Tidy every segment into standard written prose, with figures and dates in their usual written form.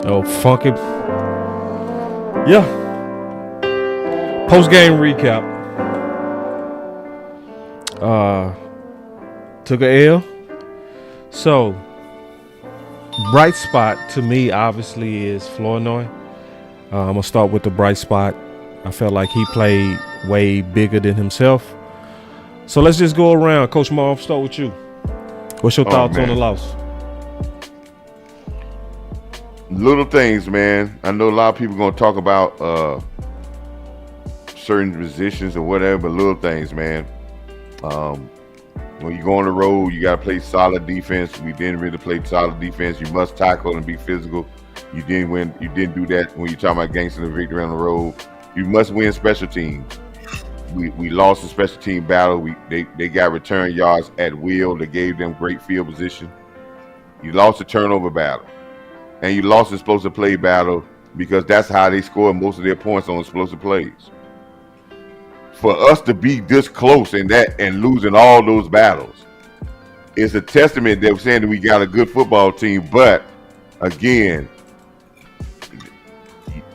Oh, funky. Yeah. Post game recap. Took a L. So, bright spot to me obviously is Flournoy. I'm gonna start with the bright spot. I felt like he played way bigger than himself. So let's just go around. Coach Marv, start with you. What's your thoughts on the loss? Little things, man. I know a lot of people gonna talk about certain positions or whatever, but little things, man. When you go on the road, you gotta play solid defense. We didn't really play solid defense. You must tackle and be physical. You didn't do that when you're talking about gangster and victory on the road. You must win special teams. We lost the special team battle. They got return yards at will. They gave them great field position. You lost the turnover battle. And you lost the explosive play battle because that's how they score most of their points on explosive plays. For us to be this close in that and losing all those battles is a testament that we're saying that we got a good football team. But again,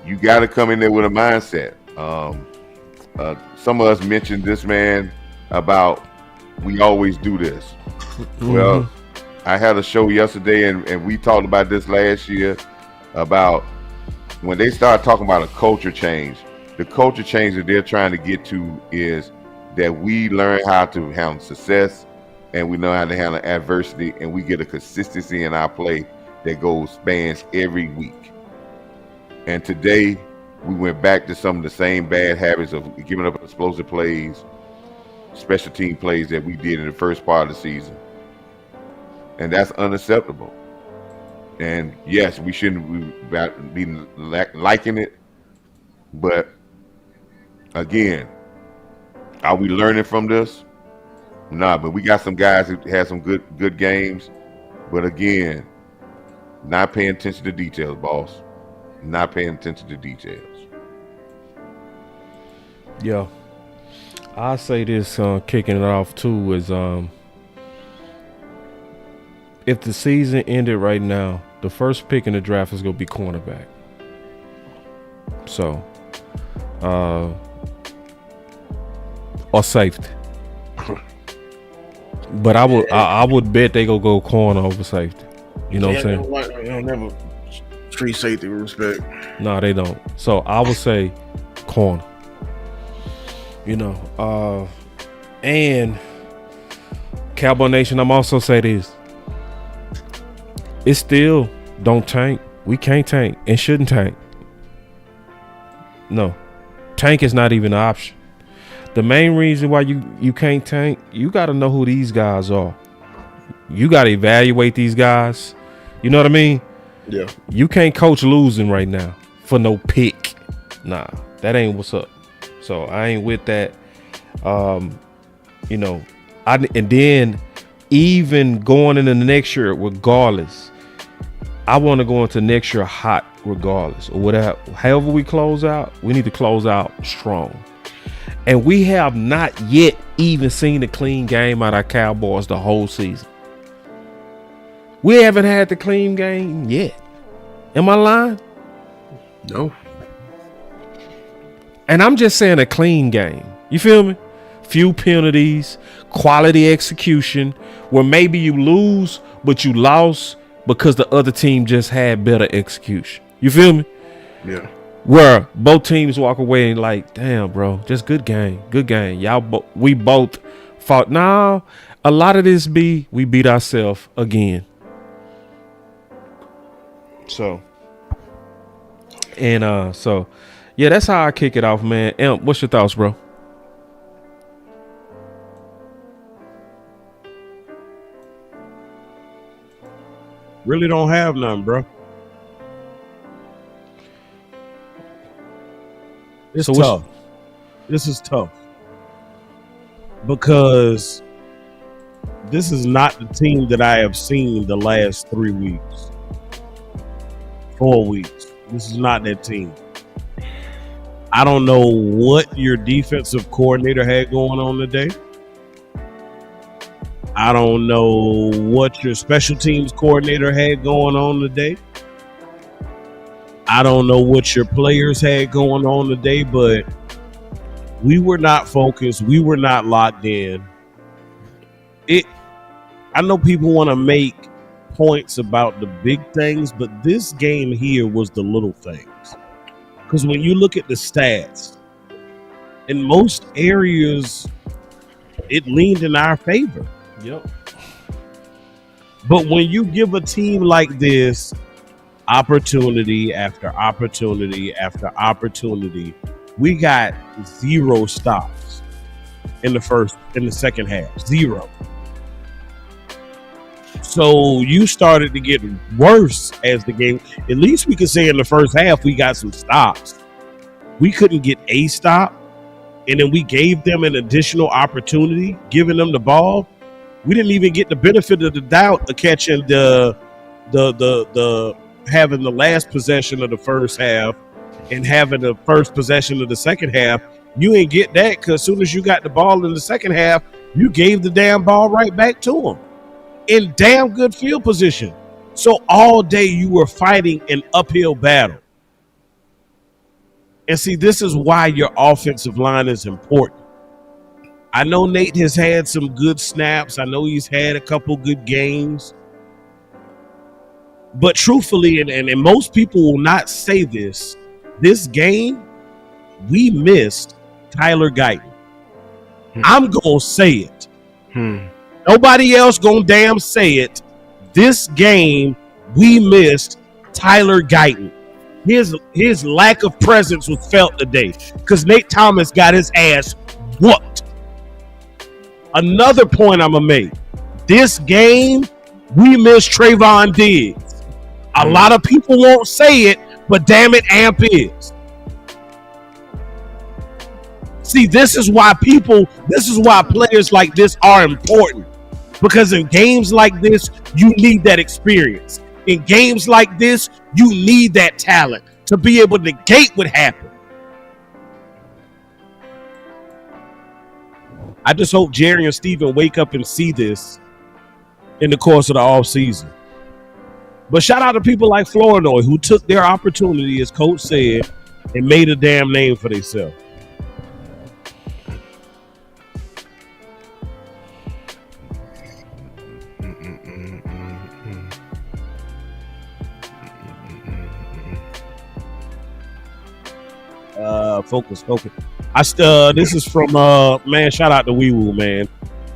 you got to come in there with a mindset. Some of us mentioned this, man, about we always do this. Mm-hmm. Well, I had a show yesterday, and we talked about this last year about when they start talking about a culture change. The culture change that they're trying to get to is that we learn how to handle success and we know how to handle adversity, and we get a consistency in our play that spans every week. And today, we went back to some of the same bad habits of giving up explosive plays, special team plays that we did in the first part of the season. And that's unacceptable. And yes, we shouldn't be liking it. But again, are we learning from this? Nah, but we got some guys who had some good games. But again, not paying attention to details, boss. Not paying attention to details. Yeah. I say this, kicking it off too, is if the season ended right now, the first pick in the draft is going to be cornerback. So, or safety. But I would bet they go corner over safety. You know what I'm saying? They don't never treat safety with respect. No, they don't. So I would say corner. You know, and Cowboy Nation, I'm also say this. It's still don't tank. We can't tank and shouldn't tank. No. Tank is not even an option. The main reason why you can't tank, you got to know who these guys are. You got to evaluate these guys. You know what I mean? Yeah. You can't coach losing right now for no pick. Nah, that ain't what's up. So I ain't with that. You know, and then even going into the next year, regardless, I want to go into next year hot regardless or whatever. However we close out, we need to close out strong. And we have not yet even seen a clean game out of our Cowboys the whole season. We haven't had the clean game yet. Am I lying? No. And I'm just saying a clean game. You feel me? Few penalties, quality execution, where maybe you lose, but you lost because the other team just had better execution. You feel me? Yeah. Where both teams walk away and like, damn, bro, just good game. Good game. We both fought. Now, a lot of this we beat ourselves again. So, and so, yeah, that's how I kick it off, man. What's your thoughts, bro? Really don't have none, bro. It's tough. This is tough because this is not the team that I have seen the last 3 weeks, 4 weeks. This is not that team. I don't know what your defensive coordinator had going on today. I don't know what your special teams coordinator had going on today. I don't know what your players had going on today, but we were not focused. We were not locked in. I know people want to make points about the big things, but this game here was the little things. Because when you look at the stats, in most areas, it leaned in our favor. Yep. But when you give a team like this opportunity after opportunity after opportunity, we got 0 stops in the second half. 0. So you started to get worse as the game. At least we could say in the first half we got some stops. We couldn't get a stop, and then we gave them an additional opportunity, giving them the ball. We didn't even get the benefit of the doubt of catching the having the last possession of the first half and having the first possession of the second half. You ain't get that because as soon as you got the ball in the second half, you gave the damn ball right back to them in damn good field position. So all day you were fighting an uphill battle. And see, this is why your offensive line is important. I know Nate has had some good snaps. I know he's had a couple good games. But truthfully, and most people will not say this game, we missed Tyler Guyton. I'm going to say it. Nobody else going to damn say it. This game, we missed Tyler Guyton. His lack of presence was felt today because Nate Thomas got his ass whooped. Another point I'm going to make. This game, we missed Trayvon Diggs. A lot of people won't say it, but damn it, Amp is. See, this is why players like this are important. Because in games like this, you need that experience. In games like this, you need that talent to be able to negate what happened. I just hope Jerry and Steven wake up and see this in the course of the offseason. But shout out to people like Flournoy who took their opportunity, as Coach said, and made a damn name for themselves. Focus. This is from man, shout out to Wee Woo, man.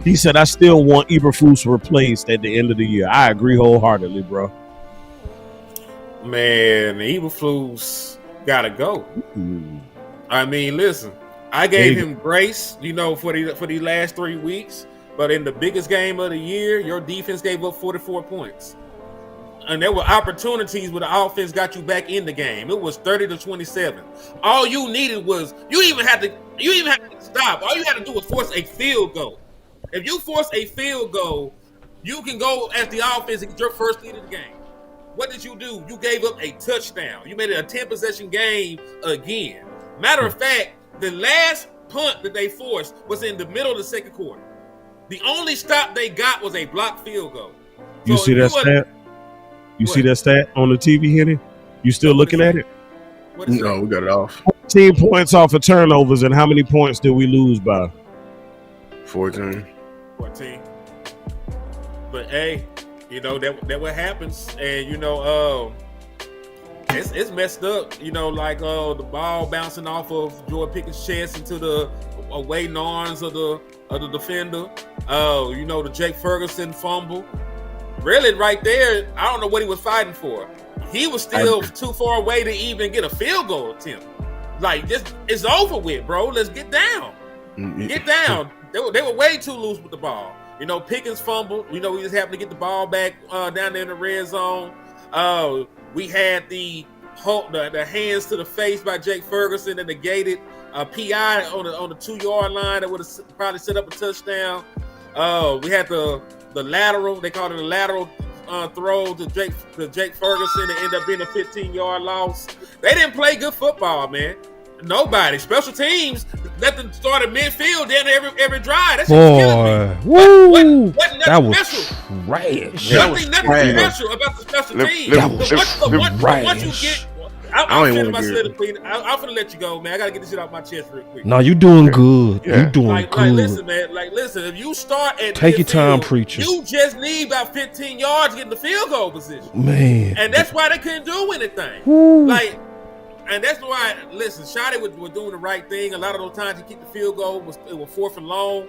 He said, I still want Eberflus replaced at the end of the year. I agree wholeheartedly, bro. Man, Eberflus gotta go. I mean, listen, I gave him grace, for the last 3 weeks, but in the biggest game of the year, your defense gave up 44 points. And there were opportunities where the offense got you back in the game. It was 30-27. All you needed was you even had to stop. All you had to do was force a field goal. If you force a field goal, you can go as the offense and get your first lead of the game. What did you do? You gave up a touchdown. You made it a 10-possession game again. Matter of fact, the last punt that they forced was in the middle of the second quarter. The only stop they got was a blocked field goal. You see that stat? You see that stat on the TV, Henry? You still looking at it? No, we got it off. 14 points off of turnovers, and how many points did we lose by? 14. But hey, that what happens, and it's messed up. The ball bouncing off of Jordan Pickett's chest into the awaiting arms of the defender. The Jake Ferguson fumble. Really, right there, I don't know what he was fighting for. He was still too far away to even get a field goal attempt. Like, this is over with, bro. Let's get down. Get down. They were way too loose with the ball. Pickens fumbled. We just happened to get the ball back down there in the red zone. We had the hands to the face by Jake Ferguson that negated a PI on the 2-yard line that would have probably set up a touchdown. We had the lateral. They called it a lateral throw to Jake Ferguson and ended up being a 15-yard loss. They didn't play good football, man. Nobody. Special teams let them start at midfield then every drive. That shit was killing me. Woo! That was special. Trash. Nothing special about the special teams. That was trash. Once you get, I I'm don't finna even want to I'm finna let you go, man. I gotta get this shit off my chest real quick. No, you doing good. Yeah. You doing Like, good. listen, man. Like, listen. If you start at Take your time, midfield, preacher. you just need about 15 yards to get in the field goal position, Man. and that's why they couldn't do anything. Woo. Like, and that's why. Listen, Shotty was doing the right thing. A lot of those times he kicked the field goal it was 4th and long.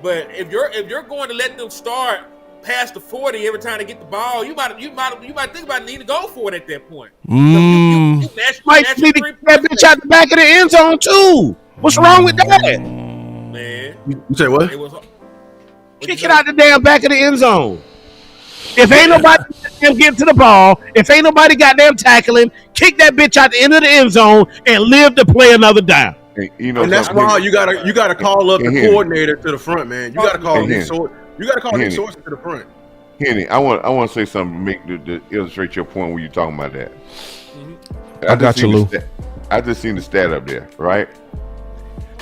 But if you're going to let them start past the 40 every time they get the ball, you might think about needing to go for it at that point. You Might need to get that bitch out the back of the end zone too. What's wrong with that? Man, You say what? it was Kick it out the damn back of the end zone. If ain't nobody getting to the ball, if ain't nobody goddamn tackling, kick that bitch out the end of the end zone and live to play another down. And, you know, And that's something- why you gotta call up the Henny. coordinator to the front, man. You gotta call Henny. these Henny. sources to the front. Henny, I want to say something to illustrate your point when you're talking about that. I got you, Lou. I just seen the stat up there, right?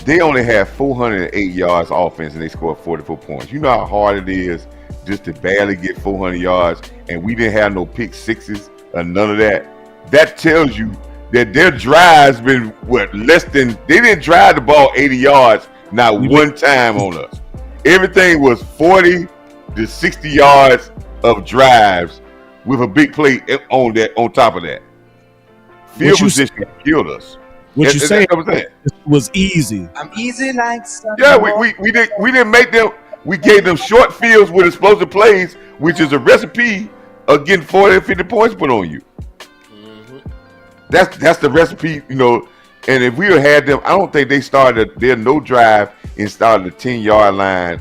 They only have 408 yards offense and they scored 44 points. You know how hard it is just to barely get 400 yards, and we didn't have no pick sixes or none of that. That tells you that their drive's been they didn't drive the ball 80 yards not one time on us. Everything was 40 to 60 yards of drives with a big play on top of that. Field position killed us. What you saying That's what I'm saying. was easy. I'm easy like Sunday. Yeah, we didn't make them. We gave them short fields with explosive plays, which is a recipe of getting 40 and 50 points put on you. That's the recipe, you know. And if we had them, I don't think they started their no drive and started the 10-yard line,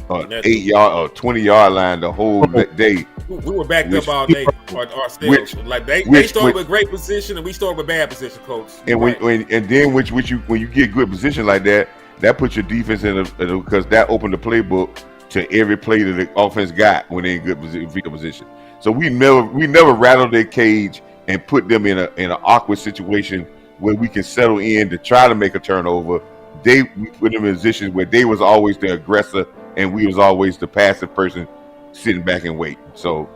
8-yard or 20-yard line the whole day. We were backed up all day ourselves. Like they started with great position and we started with bad position, coach. And when you get good position like that, that puts your defense in because that opened the playbook to every play that the offense got when they in good position. So we never rattled their cage and put them in an awkward situation where we can settle in to try to make a turnover. We put them in positions where they was always the aggressor and we was always the passive person sitting back and waiting. So,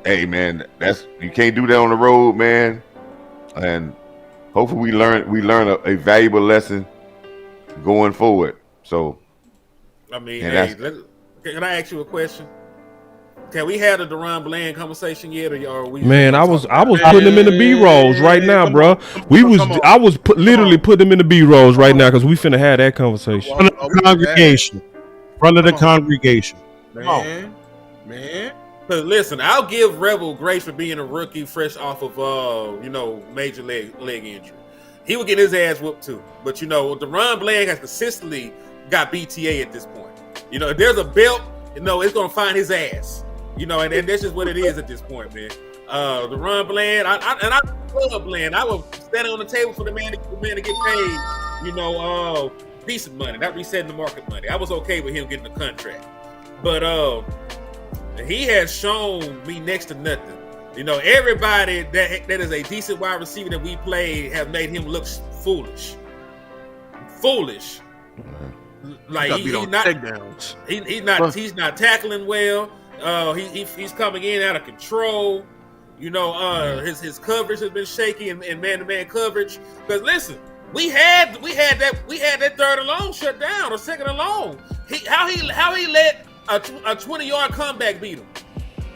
hey man, you can't do that on the road, man. And hopefully we learn a valuable lesson going forward. So, I mean, can I ask you a question? Can we have the Deron Bland conversation yet, or are we? Man, I was putting them in the B rolls right now, bro. I was literally putting them in the B rolls right now because we finna have that conversation. Front of the congregation. Front of the congregation. Man. Cause listen, I'll give Rebel grace for being a rookie, fresh off of major leg injury. He would get his ass whooped too. But Deron Bland has consistently got BTA at this point. If there's a belt, it's gonna find his ass. And that's just what it is at this point, man. Deron Bland, I love Bland. I was standing on the table for the man to get paid, decent money, not resetting the market money. I was okay with him getting the contract. But he has shown me next to nothing. Everybody that is a decent wide receiver that we played have made him look foolish. Like he's not tackling well. He's coming in out of control. His coverage has been shaky and man-to-man coverage. Because listen, we had that third and long shut down or second and long. How he let a 20-yard comeback beat him.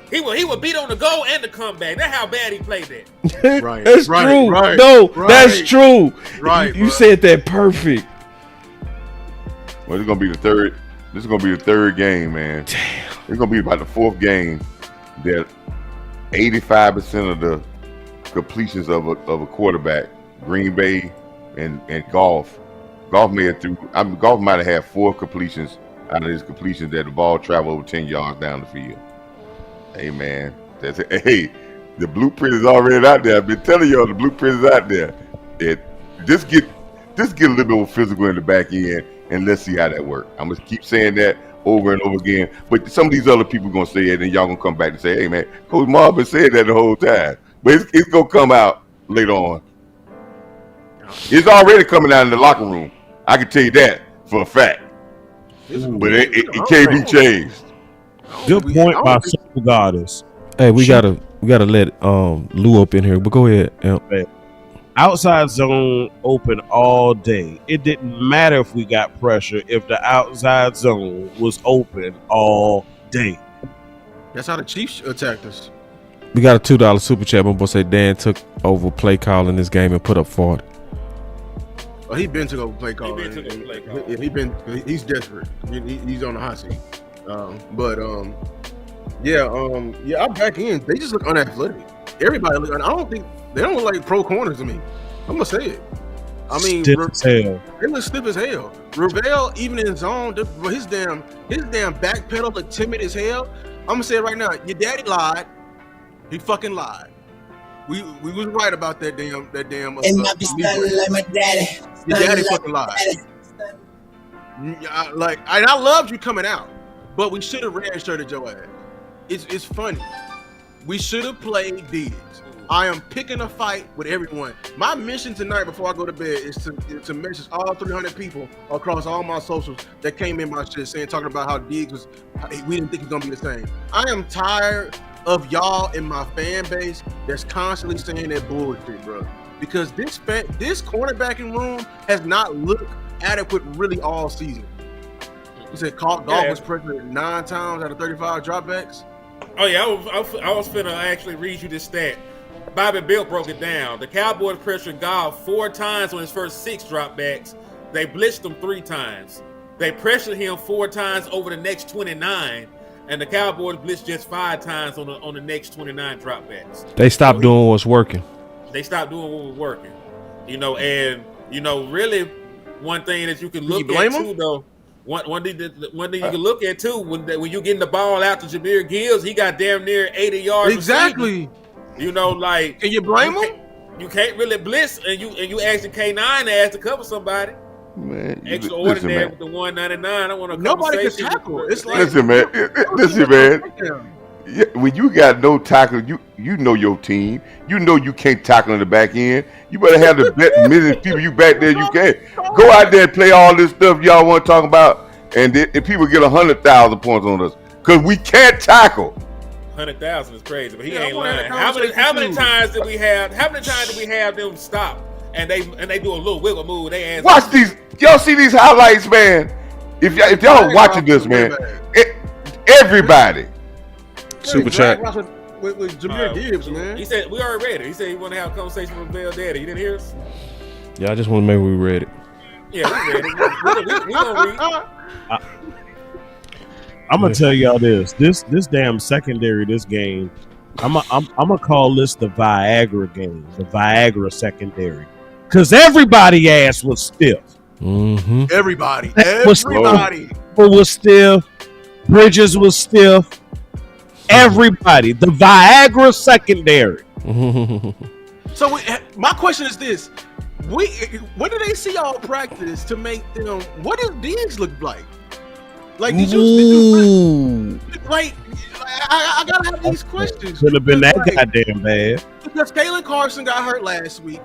He would beat on the goal and the comeback. That's how bad he played that. Right. That's true. Right, no, right, that's true. Right. You said that perfect. Well, this is gonna be the third. This is gonna be the third game, man. Damn. It's gonna be about the fourth game that 85% of the completions of a quarterback, Green Bay and Golf may have Golf might have had 4 completions out of his completions that the ball traveled over 10 yards down the field. Hey man, the blueprint is already out there. I've been telling y'all the blueprint is out there. Just get a little bit more physical in the back end, and let's see how that works. I'm gonna keep saying that over and over again. But some of these other people gonna say it, and y'all gonna come back and say, "Hey man, Coach Marv been saying that the whole time." But it's gonna come out later on. It's already coming out in the locker room. I can tell you that for a fact. But it can't be changed. Good point by Soul Goddess. Hey, we gotta We gotta let Lou up in here, but go ahead. Outside zone open all day. It didn't matter if we got pressure if the outside zone was open all day. That's how the Chiefs attacked us. We got a $2 super chat. My boy say Dan took over play call in this game and put up 40. Oh, he been took over play call. He's desperate. He's on the hot seat. I'm back in. They just look unathletic. Everybody look. I don't think they don't look like pro corners to me. I'm gonna say it. I mean, stiff as hell. They look stiff as hell. Ravel, even in zone, his damn back pedal look timid as hell. I'm gonna say it right now. Your daddy lied. He fucking lied. We was right about that damn. And not be standing like my daddy. Your daddy fucking lied. I loved you coming out, but we should have red-shirted your ass. It's funny. We should have played Diggs. I am picking a fight with everyone. My mission tonight before I go to bed is to message all 300 people across all my socials that came in my shit talking about how Diggs was. We didn't think he was gonna be the same. I am tired of y'all in my fan base that's constantly saying that bullshit, bro. Because this cornerbacking room has not looked adequate really all season. You said Goff was pressured 9 times out of 35 dropbacks. Oh yeah, I was finna actually read you this stat. Bobby Bill broke it down. The Cowboys pressured Goff 4 times on his first 6 dropbacks. They blitzed him 3 times. They pressured him 4 times over the next 29, and the Cowboys blitzed just 5 times on the next 29 dropbacks. They stopped doing what's working. They stopped doing what was working. Really, one thing that you can look at too, though. One thing you can look at too, when you getting the ball out to Jahmyr Gibbs, he got damn near 80 yards. Exactly. Can you blame him? You can't really blitz, and you asking K9 ass to cover somebody. Man, extraordinary with the 199. I want to. Nobody can tackle. It's like, listen, man. Yeah, when you got no tackle, you know your team. You know you can't tackle in the back end. You better have the million people you back there. You can go out there and play all this stuff y'all want to talk about, and if people get 100,000 points on us because we can't tackle. 100,000 is crazy, but he ain't lying. How many times did we have? How many times did we have them stop and they do a little wiggle move? They ask. Watch these. Y'all see these highlights, man. If y'all watching this, man, everybody. Super chat. With Jahmyr Gibbs, man. He said we already read it. He said he wanted to have a conversation with Bell Daddy. You didn't hear us? Yeah, I just want to make sure we read it. Yeah, we read it. We gonna read. I'm gonna tell y'all this damn secondary, this game. I'm gonna call this the Viagra game, the Viagra secondary, because everybody ass was stiff. Mm-hmm. Everybody was stiff. Bridges was stiff. Everybody, the Viagra secondary. So my question is this: when do they see y'all practice to make them? What does Diggs look like? Like, did you like? I gotta have these questions. Could have been that goddamn bad. Because Kalen Carson got hurt last week.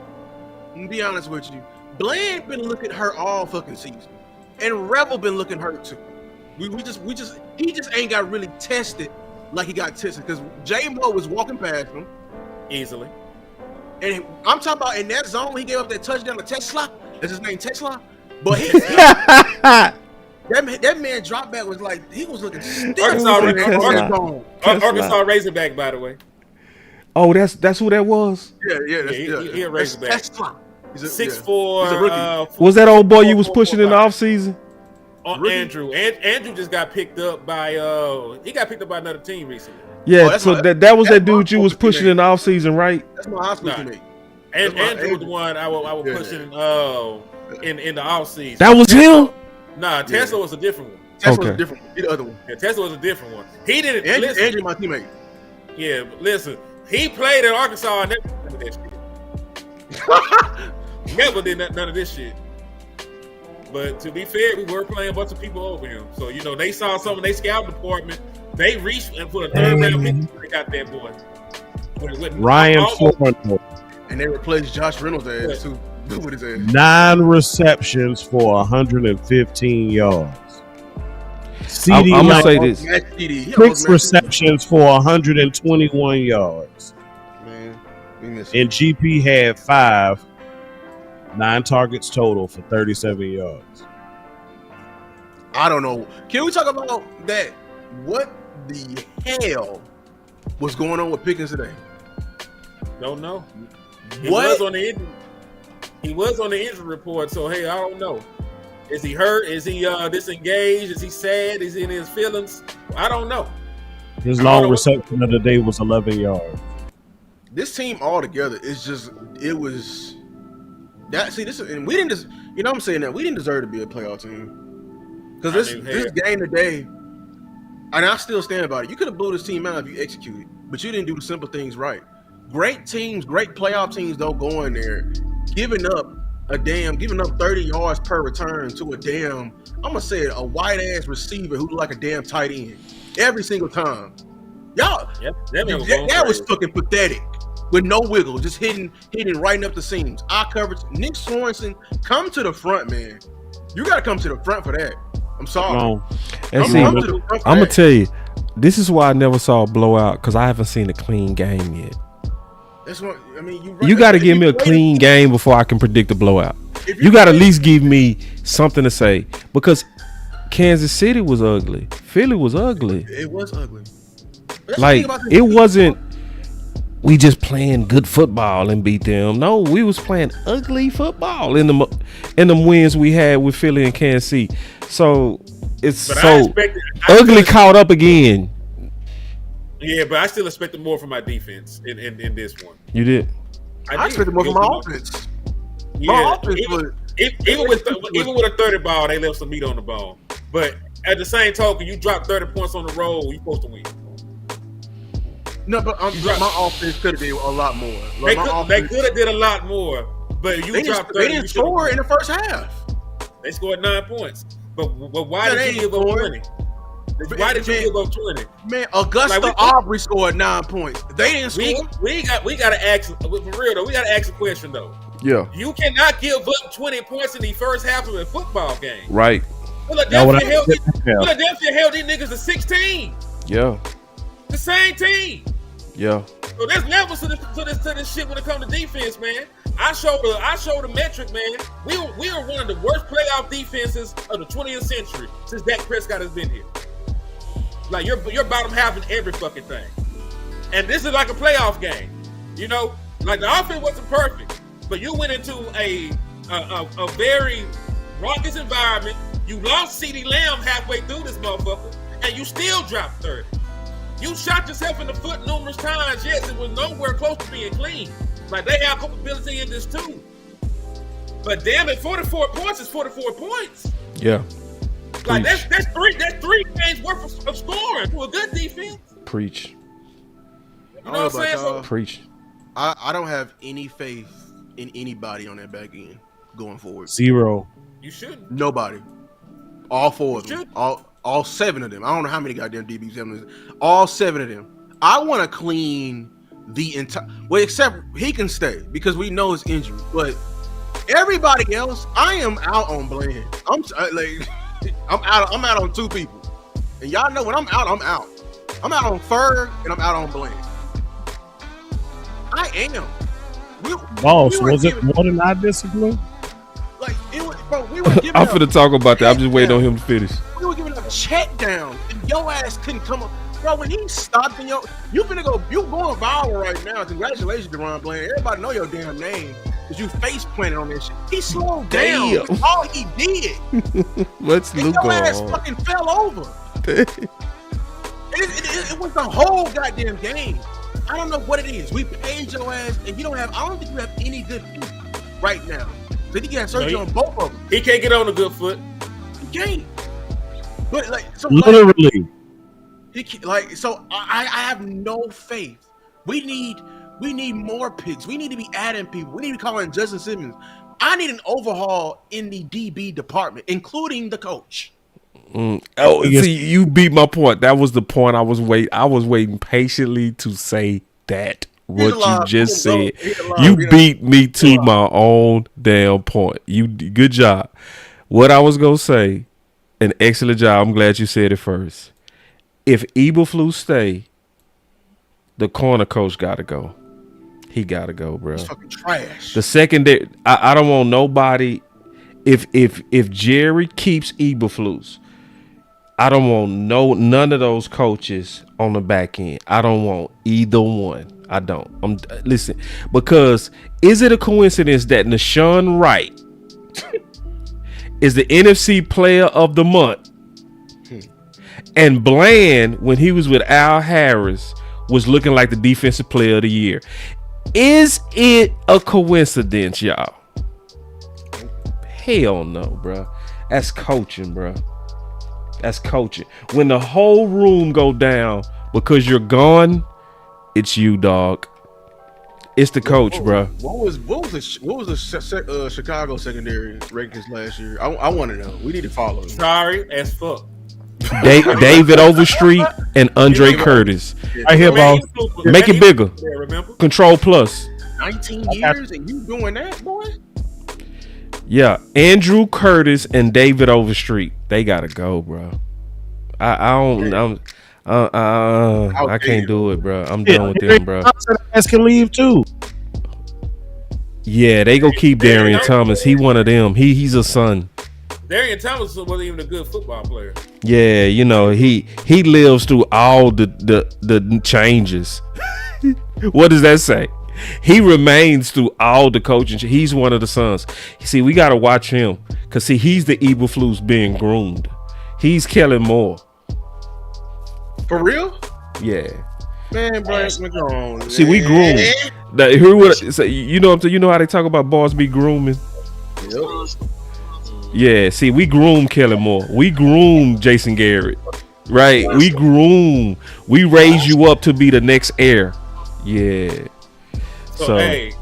To be honest with you, Bland been looking hurt all fucking season, and Rebel been looking hurt too. He just ain't got really tested like he got tested because J-Mo was walking past him easily. And I'm talking about in that zone, he gave up that touchdown to Tesla. Is his name Tesla? But that man drop back was like he was looking stiff. Arkansas Razorback, by the way. Oh, that's who that was. Yeah. He a Razorback. Tesla. 6'4". Was that old boy you was pushing in the offseason? Andrew. Andrew just got picked up by another team recently. Yeah, so that was that dude you was pushing in the offseason, right? That's my high school teammate. Andrew was the one I was pushing in the offseason. That was him? Nah, Tesla was a different one. Tesla was a different one. He the other one. Yeah, Tesla was a different one. He didn't Andrew, my teammate. Yeah, but listen, he played in Arkansas and never did that shit. Never did none of this shit. But to be fair, we were playing a bunch of people over him. So, they saw something in their scout department. They reached and put a third round pick. They got that boy. Ryan Florence. And they replaced Josh Reynolds' ass too. With his ass. 9 receptions for 115 yards. CD I'm gonna Lamb, say this. Match TD. He 6 almost matched receptions for 121 yards. TD. Man, we missed And GP had 5, 9 targets total for 37 yards. I don't know. Can we talk about that? What the hell was going on with Pickens today? Don't know. What? He was on the injury report, so hey, I don't know. Is he hurt? Is he disengaged? Is he sad? Is he in his feelings? I don't know. His long reception of the day was 11 yards. This team altogether is just, it was that. See, this is, and we didn't just, you know what I'm saying, that we didn't deserve to be a playoff team. Because this game today, and I still stand about it, you could have blew this team out if you executed, but you didn't do the simple things right. Great teams, great playoff teams don't go in there giving up 30 yards per return to a damn, I'm gonna say it, a white ass receiver who look like a damn tight end every single time. Y'all, that was fucking pathetic with no wiggle, just hitting right up the seams. Eye coverage. Nick Sorensen, come to the front, man. You gotta come to the front for that. I'm sorry. No. And see, I'm gonna tell you, this is why I never saw a blowout, because I haven't seen a clean game yet. That's what I mean. You got to give me a clean game before I can predict a blowout. You got to at least give me something to say, because Kansas City was ugly, Philly was ugly. It was ugly. Like, it wasn't we just playing good football and beat them. No, we was playing ugly football in the wins we had with Philly and Kansas City. So it's ugly caught up again. Yeah, but I still expected more from my defense in this one. You did. I expected more from my offense. Yeah, my offense was, even with a 30 ball, they left some meat on the bone. But at the same token, you drop 30 points on the road, you supposed to win. No, but my offense could have did a lot more. Like, they could have did a lot more, but they didn't score in the first half. They scored 9 points. But why did you give up 20? Why did you give up 20? Man, Augusta Aubrey scored 9 points. They didn't score. We got to ask, for real though, we got to ask a question though. Yeah. You cannot give up 20 points in the first half of a football game. Right. Philadelphia held these niggas to 16. Yeah. The same team. Yeah. So there's levels to this shit when it comes to defense, man. I showed the metric, man. We are one of the worst playoff defenses of the 20th century since Dak Prescott has been here. Like, you're bottom half in every fucking thing. And this is like a playoff game. You know, like, the offense wasn't perfect, but you went into a very raucous environment. You lost CD Lamb halfway through this motherfucker, and you still dropped 30. You shot yourself in the foot numerous times. Yes, it was nowhere close to being clean. Like, they have culpability in this too. But damn it, 44 points is 44 points. Yeah. Like, that's three games worth of scoring for a good defense. Preach. You know what I'm saying? So, preach. I don't have any faith in anybody on that back end going forward. 0. You shouldn't. Nobody. All 4 of them. All 7 of them. I don't know how many goddamn DBs there is. All 7 of them. I want to clean the entire. Well, except he can stay because we know his injury. But everybody else, I am out on Bland. I'm out on 2 people, and y'all know when I'm out, I'm out. I'm out on Ferg and I'm out on Bland. I am. Was it more than I discipline? Like, it was, bro, we were giving I'm finna talk about that. I'm just waiting on him to finish. We were giving a check down, and your ass couldn't come up. Bro, when he stopped, and you going viral right now. Congratulations, Deron Bland. Everybody know your damn name because you face planted on this shit. He slowed down. That's all he did. Let's and look your on. ass fucking fell over. It was the whole goddamn game. I don't know what it is. We paid your ass, and I don't think you have any good feet right now. So he got surgery on both of them. He can't get on a good foot. He can't. But literally. I have no faith. We need more picks. We need to be adding people. We need to be calling Justin Simmons. I need an overhaul in the DB department, including the coach. See, you beat my point. That was the point I was waiting patiently to say that. What you just said. You beat me to my own damn point. Good job. What I was gonna say an excellent job. I'm glad you said it first. If Eberflus stay, the corner coach got to go. He got to go, bro. It's fucking trash. The secondary, I don't want nobody. If Jerry keeps Eberflus, I don't want none of those coaches on the back end. I don't want either one. I don't. Listen, because is it a coincidence that Nashawn Wright is the NFC Player of the Month, and Bland, when he was with Al Harris, was looking like the Defensive Player of the Year? Is it a coincidence, y'all? Hell no, bro. That's coaching, bro. That's coaching. When the whole room go down because you're gone, it's you, dog. It's the coach, bro. What was the Chicago secondary rankings last year? I want to know. We need to follow him. Sorry as fuck. David Overstreet and Andre Curtis. I hear about Make it bigger. Yeah, remember? Control plus. 19 years and you doing that, boy? Yeah, Andrew Curtis and David Overstreet. They gotta go, bro. I can't do it, bro. I'm done with them, bro. Thomas can leave too. Yeah, they go keep Darian Thomas. He one of them. He's a son. Darian Thomas wasn't even a good football player. Yeah, you know, he lives through all the changes. What does that say? He remains through all the coaching. He's one of the sons. See, we got to watch him because, see, he's the Eberflus being groomed. He's Kellen Moore. For real? Yeah. Man, Brian, go on. See, we groom. You know what I'm saying? You know how they talk about boss be grooming? Yep. Yeah, see, we groom Kellen Moore. We groom Jason Garrett. Right? We groom. We raise you up to be the next heir. Yeah. So hey,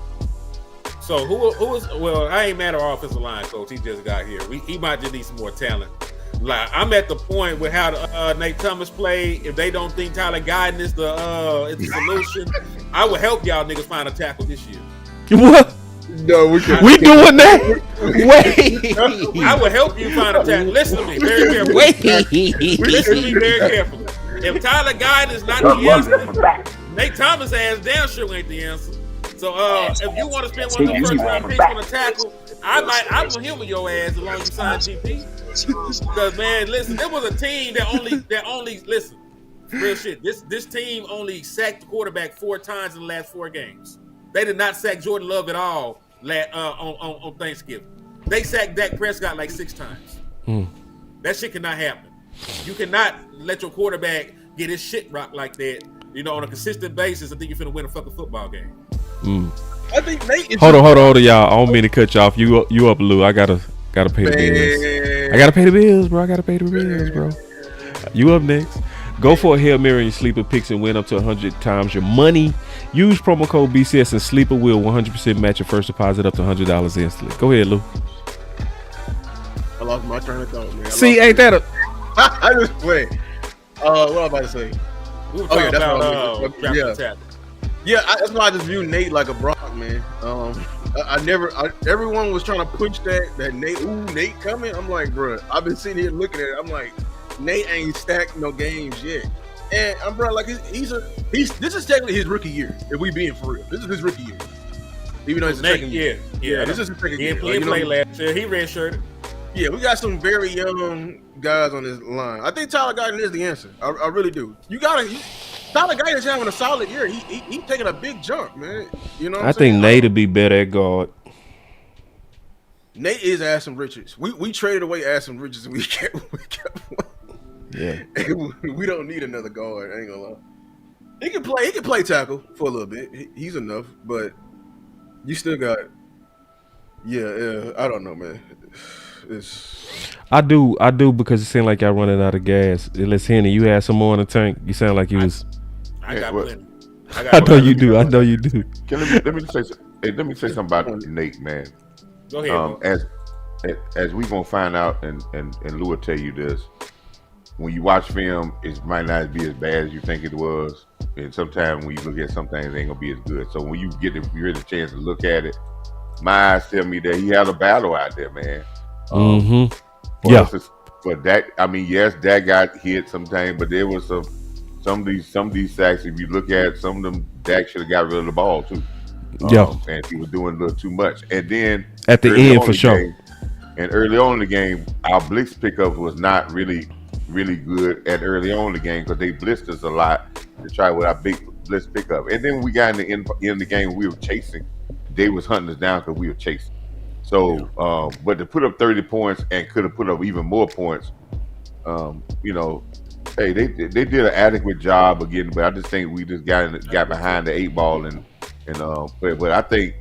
so who was? Well, I ain't mad at our offensive line coach. He just got here. He might just need some more talent. Like, I'm at the point with how Nate Thomas played. If they don't think Tyler Guyton is the solution, I will help y'all niggas find a tackle this year. What? No, we doing that? Wait. I will help you find a tackle. Listen to me very carefully. Listen to me very carefully. If Tyler Guyton is not the answer, Nate Thomas ass damn sure ain't the answer. So if you want to spend one of the first round picks on a tackle, I will humor your ass as long as you sign GP. Because, man, listen, there was a team that only listen, real shit. This team only sacked the quarterback 4 times in the last 4 games. They did not sack Jordan Love at all on Thanksgiving. They sacked Dak Prescott like 6 times. That shit cannot happen. You cannot let your quarterback get his shit rocked like that, on a consistent basis. I think you're finna win a fucking football game. I think Nate is Hold on, y'all. I don't mean to cut you off. You up, Lou. I gotta pay the bills. I gotta pay the bills, bro. You up next. Go for a Hail Mary in your sleeper picks and win up to 100 times your money. Use promo code BCS and Sleeper will 100% match your first deposit up to $100 instantly. Go ahead, Lou. I lost my train of thought, man. See, ain't that a... I just play. What am I about to say? We were talking about that's why I just view Nate like a Brock, man. Everyone was trying to push that Nate coming. I'm like, bro, I've been sitting here looking at it. I'm like, Nate ain't stacked no games yet. And I'm like, this is technically his rookie year. If we being for real, this is his rookie year. Even though it's the second year. Yeah, this is his second year. He didn't play last year. He redshirted. Yeah, we got some very young guys on this line. I think Tyler Guyton is the answer. I really do. Tyler Guyton is having a solid year. He's taking a big jump, man. I think Nate would be better at guard. Nate is Ashton Richards. We traded away Ashton Richards and we kept one. Yeah. We don't need another guard. I ain't gonna lie. He can play tackle for a little bit. He's enough, but you still got. Yeah. I don't know, man. I do because it seemed like y'all running out of gas. Unless Henny, you had some more in the tank. You sound like you was. I got plenty. I know you do. Let me say something about Nate, man. Go ahead. As we gonna find out, and Lou will tell you this. When you watch film, it might not be as bad as you think it was, and sometimes when you look at some things, it ain't gonna be as good. So when you get the chance to look at it, my eyes tell me that he had a battle out there, man. But that, I mean, yes, that got hit sometimes, but there was some of these sacks. If you look at some of them, Dak should have got rid of the ball too. Yeah. And he was doing a little too much. And then At the early end, on for in the sure. game- and early on in the game, our blitz pickup was not really good at early on in the game because they blitzed us a lot to try with our big blitz pickup. And then we got in the end of the game, we were chasing. They was hunting us down because we were chasing. So, but to put up 30 points and could have put up even more points, you know, hey, they did an adequate job again. But I just think we just got behind the 8 ball but I think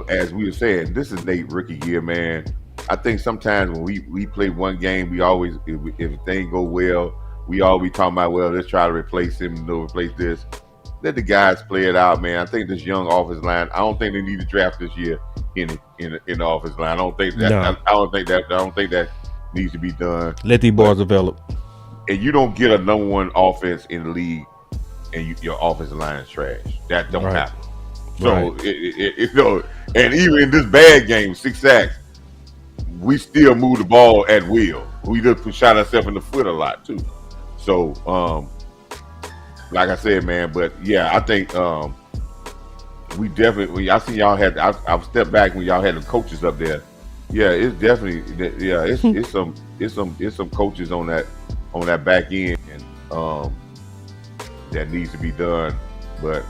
as we were saying, this is Nate rookie year, man. I think sometimes when we play one game, we always if things go well, we always talking about, well, let's try to replace him, replace this. Let the guys play it out, man. I think this young offensive line, I don't think they need to draft this year in the offensive line. I don't think that. No. I don't think that needs to be done. Let these boys develop. And you don't get a number one offense in the league, and your offensive line is trash. That don't Right. happen. So you know, and even in this bad game, 6 sacks, we still move the ball at will. We just shot ourselves in the foot a lot too. So, like I said, man, but yeah, I think we definitely. I see y'all had. I've stepped back when y'all had the coaches up there. Yeah, it's definitely. Yeah, it's some coaches on that back end and that needs to be done. But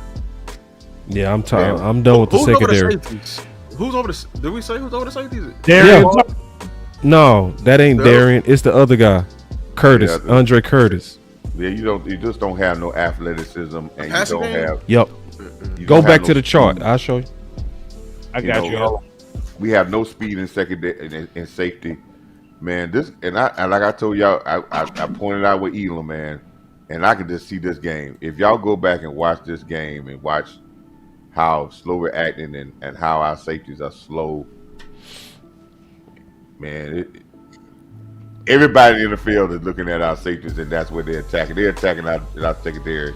Yeah, I'm tired. I'm done with the Who's over the secondary. safeties? Who's over the? Did we say who's over the safeties? Darian, No, that ain't No. Darian. It's the other guy, Curtis, Yeah, Andre Curtis. yeah, you just don't have no athleticism, and you Passing don't game? have. Yep. You Go don't back have to no the chart. speed. I'll show you. I got you. We have no speed in secondary in safety, man. This and like I told y'all, I pointed out with Elam, man, and I can just see this game. If y'all go back and watch this game and watch how slow we're acting and how our safeties are slow, man. Everybody in the field is looking at our safeties, and that's what they're attacking. They're attacking our secondary.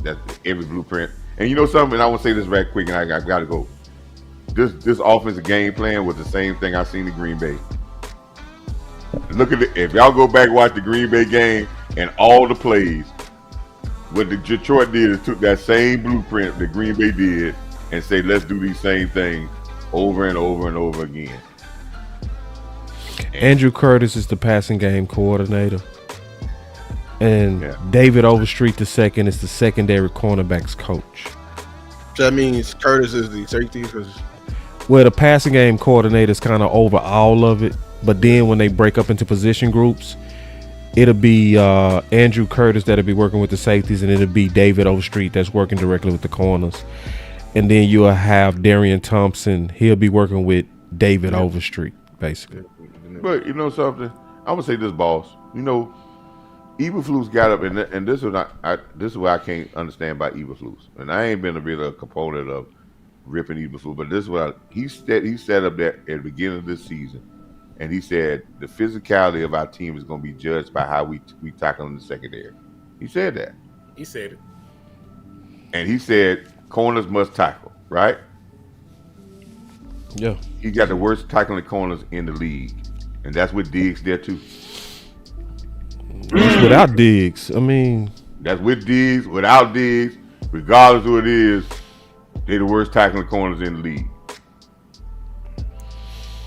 That's every blueprint. And you know something? I want to say this right quick, and I got to go. This offensive game plan was the same thing I seen in Green Bay. Look at it. If y'all go back and watch the Green Bay game and all the plays, what the Detroit did is took that same blueprint that Green Bay did and say, let's do these same things over and over and over again. Andrew Curtis is the passing game coordinator, and Yeah. David Overstreet II is the secondary cornerbacks coach. So that means Curtis is the safety because Well, the passing game coordinator is kind of over all of it, but then when they break up into position groups, it'll be Andrew Curtis that'll be working with the safeties, and it'll be David Overstreet that's working directly with the corners. And then you'll have Darian Thompson. He'll be working with David Overstreet, basically. But you know something? I would say this, boss. You know, Eberflus got up, and this is what I can't understand about Eberflus. And I ain't been a real component of ripping Eberflus, but this is what he said up there at the beginning of this season, and he said the physicality of our team is going to be judged by how we tackle in the secondary. He said that, He said it. and he said corners must tackle. Right? Yeah. He got the worst tackling corners in the league, and that's with Diggs there too. That's without Diggs. I mean, That's with Diggs, without Diggs, regardless of who it is, they're the worst tackling corners in the league.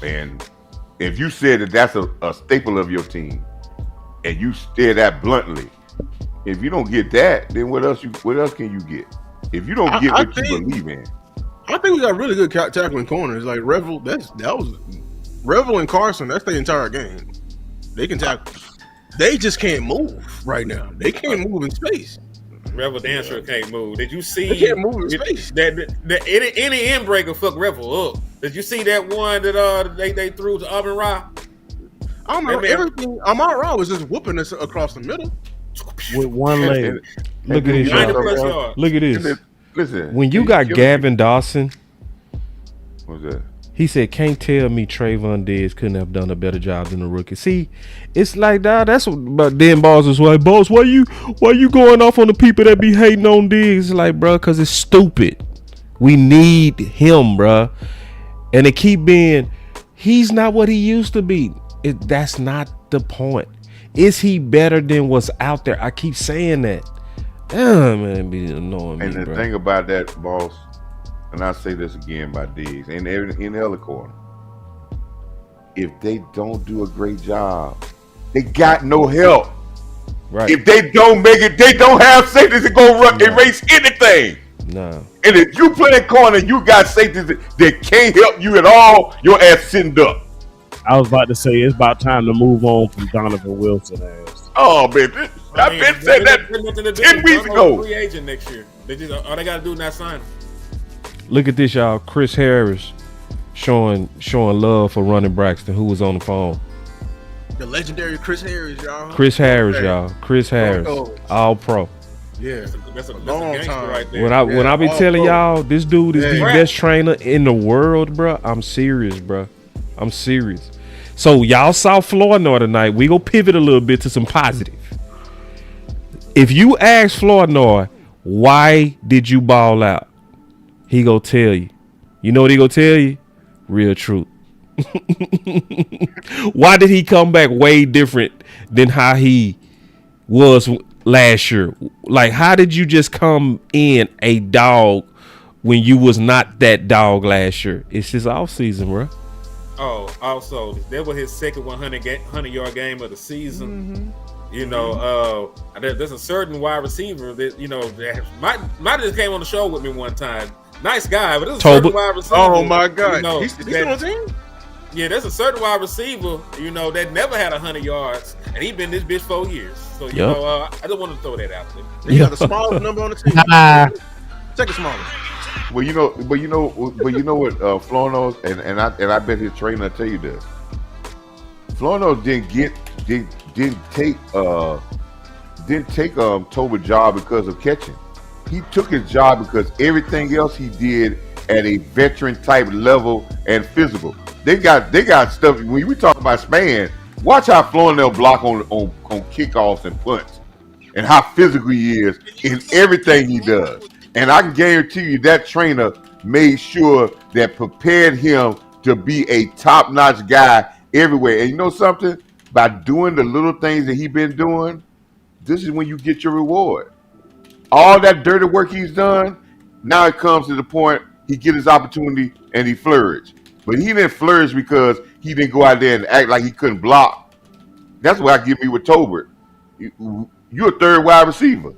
And if you said that that's a staple of your team, and you stare that bluntly, if you don't get that, then what else can you get? If you don't get I what you think- believe in, I think we got really good tackling corners. Like Revel, that was Revel and Carson. That's the entire game. They can tackle. They just can't move right now. They can't move in space. Revel Dancer can't move. Did you see? They can't move in space. That any end breaker fuck Revel up. Did you see that one that they threw to Auburn Ra? I don't know. Hey, man. Everything Amar Ra was just whooping us across the middle. With one leg. look at this. 90 y'all. plus yards. Look at this. listen. When you got Gavin Dawson, What's that? he said, "Can't tell me Trayvon Diggs couldn't have done a better job than the rookie." See, it's like that. That's what. But then Boss is like, "Boss, why you going off on the people that be hating on Diggs?" It's like, bro, because it's stupid. We need him, bro. And it keep being, he's not what he used to be. That's not the point. Is he better than what's out there? I keep saying that. Damn, man, be annoying me, And the bro. thing about that, boss, and I say this again by Diggs, in the other corner, if they don't do a great job, they got no help. Right. If they don't make it, they don't have safeties that go erase anything. No. And if you play a corner, you got safeties that can't help you at all, your ass sitting up. I was about to say it's about time to move on from Donovan Wilson ass. Oh man, I've been saying that 10 weeks ago. Free agent next year. They just all they got to do is not sign him. Look at this, y'all. Chris Harris showing love for Running Braxton, who was on the phone. The legendary Chris Harris, y'all. Chris Harris, y'all. Chris Harris, all pro. Yeah, That's a long gangster time. right there. When I be all telling pro. y'all, this dude is the Yeah. best trainer in the world, bro. I'm serious, bro. I'm serious. So y'all saw Flournoy tonight. We go pivot a little bit to some positive. If you ask Flournoy, why did you ball out? He go tell you. You know what he go tell you? Real truth. Why did he come back way different than how he was last year? Like, how did you just come in a dog when you was not that dog last year? It's his off season, bro. Oh, also, that was his second 100-yard game of the season. You know, there's a certain wide receiver that, you know, that might just came on the show with me one time. Nice guy, but there's a certain wide receiver. Oh my God, you know, he's still on the team. Yeah, there's a certain wide receiver, you know, that never had 100 yards, and he been this bitch 4 years. So you know, I just want to throw that out there. He got the smallest number on the team. Second smallest. Well, you know what, Flournoy, and I bet his trainer will tell you this. Flournoy didn't take Tobin's job because of catching. He took his job because everything else he did at a veteran type level and physical. They got stuff. When we talk about span, watch how Flournoy block on kickoffs and punts, and how physical he is in everything he does. And I can guarantee you that trainer made sure that prepared him to be a top-notch guy everywhere. And you know something? By doing the little things that he's been doing, this is when you get your reward. All that dirty work he's done, now it comes to the point he get his opportunity and he flourished. But he didn't flourish because he didn't go out there and act like he couldn't block. That's what I give me with Tolbert. You're a third wide receiver.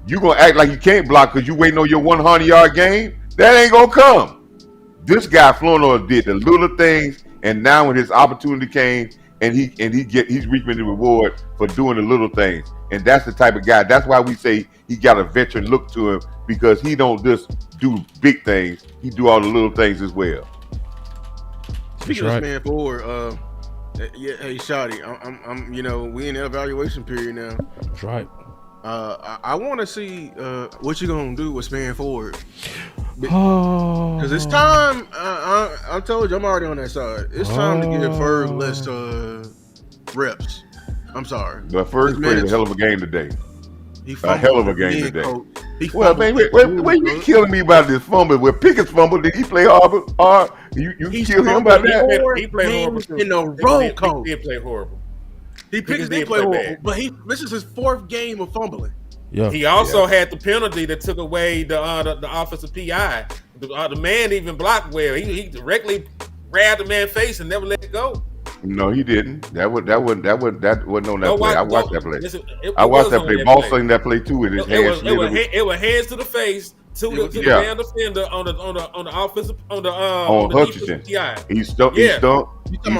You're going to act like you can't block because you're waiting on your 100-yard game? That ain't going to come. This guy, Flournoy, did the little things, and now when his opportunity came, and he's reaping the reward for doing the little things. And that's the type of guy. That's why we say he got a veteran look to him, because he don't just do big things. He do all the little things as well. Speaking of span forward, hey Shotty, I'm you know, we in the evaluation period now. That's right. I want to see what you gonna do with span forward. Oh, Because it's time. I told you, I'm already on that side. It's time to give Ferg less reps. I'm sorry. But Ferg played a hell of a game today. A hell of a game today. Well, man, wait, you killing me about this fumble? With Pickett's fumble, did he play horrible? You kill him about that? He played horrible too. In a row, coach. He did play horrible. Pickens did play horrible, but this is his fourth game of fumbling. Yeah. He also had the penalty that took away the offensive PI. The man even blocked well. He directly grabbed the man's face and never let it go. No, he didn't. That wasn't on that play. I watched that play. I watched that play. Boss seen that play too with his hands. It was hands to the face to the man defender on the offensive on Hutchinson. He stunk. Yeah. And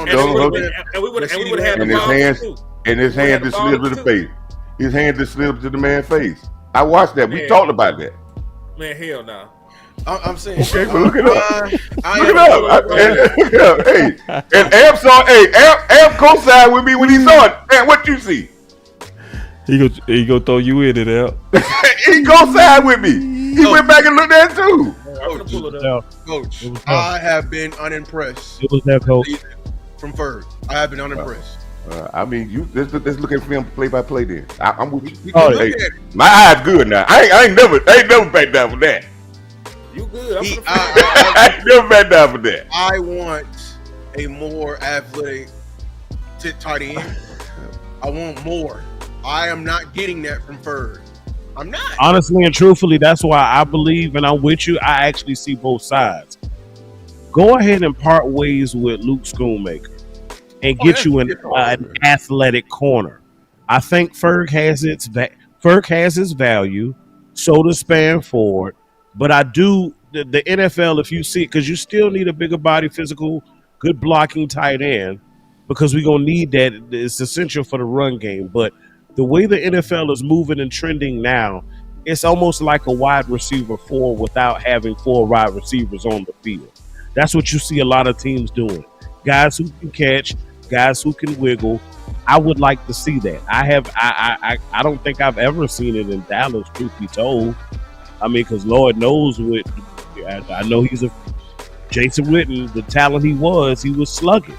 we would have had and the his hands too. and his hand just slid to the face. His hand just slid up to the man's face. I watched that. We talked about that. Man, hell no. I'm saying. Okay, but look it up. Look Look it up. Hey, and Amp saw. Hey, Amp co-signed with me when he saw it. Man, what you see? He go throw you in it, Al. He co-signed with me. He went back and looked at it too. Coach, I have been unimpressed. It was that coach from Ferg. I have been unimpressed. I mean, let's look at film play by play. Then I'm with you. Hey, my eye's good now. I ain't never back down from that. You good? I ain't never back down from that. I want a more athletic tight end. I want more. I am not getting that from Ferg. I'm not. Honestly and truthfully, that's why I believe, and I'm with you. I actually see both sides. Go ahead and part ways with Luke Schoonmaker and get you an athletic corner. I think Ferg has its value. So does Span Ford. But I do the NFL, if you see, because you still need a bigger body, physical, good blocking tight end, because we're gonna need that. It's essential for the run game. But the way the NFL is moving and trending now, it's almost like a wide receiver 4 without having 4 wide receivers on the field. That's what you see a lot of teams doing. Guys who can catch, guys who can wiggle. I would like to see that. I don't think I've ever seen it in Dallas, truth be told. I mean, because Lord knows what I know he's a Jason Witten, the talent he was slugging.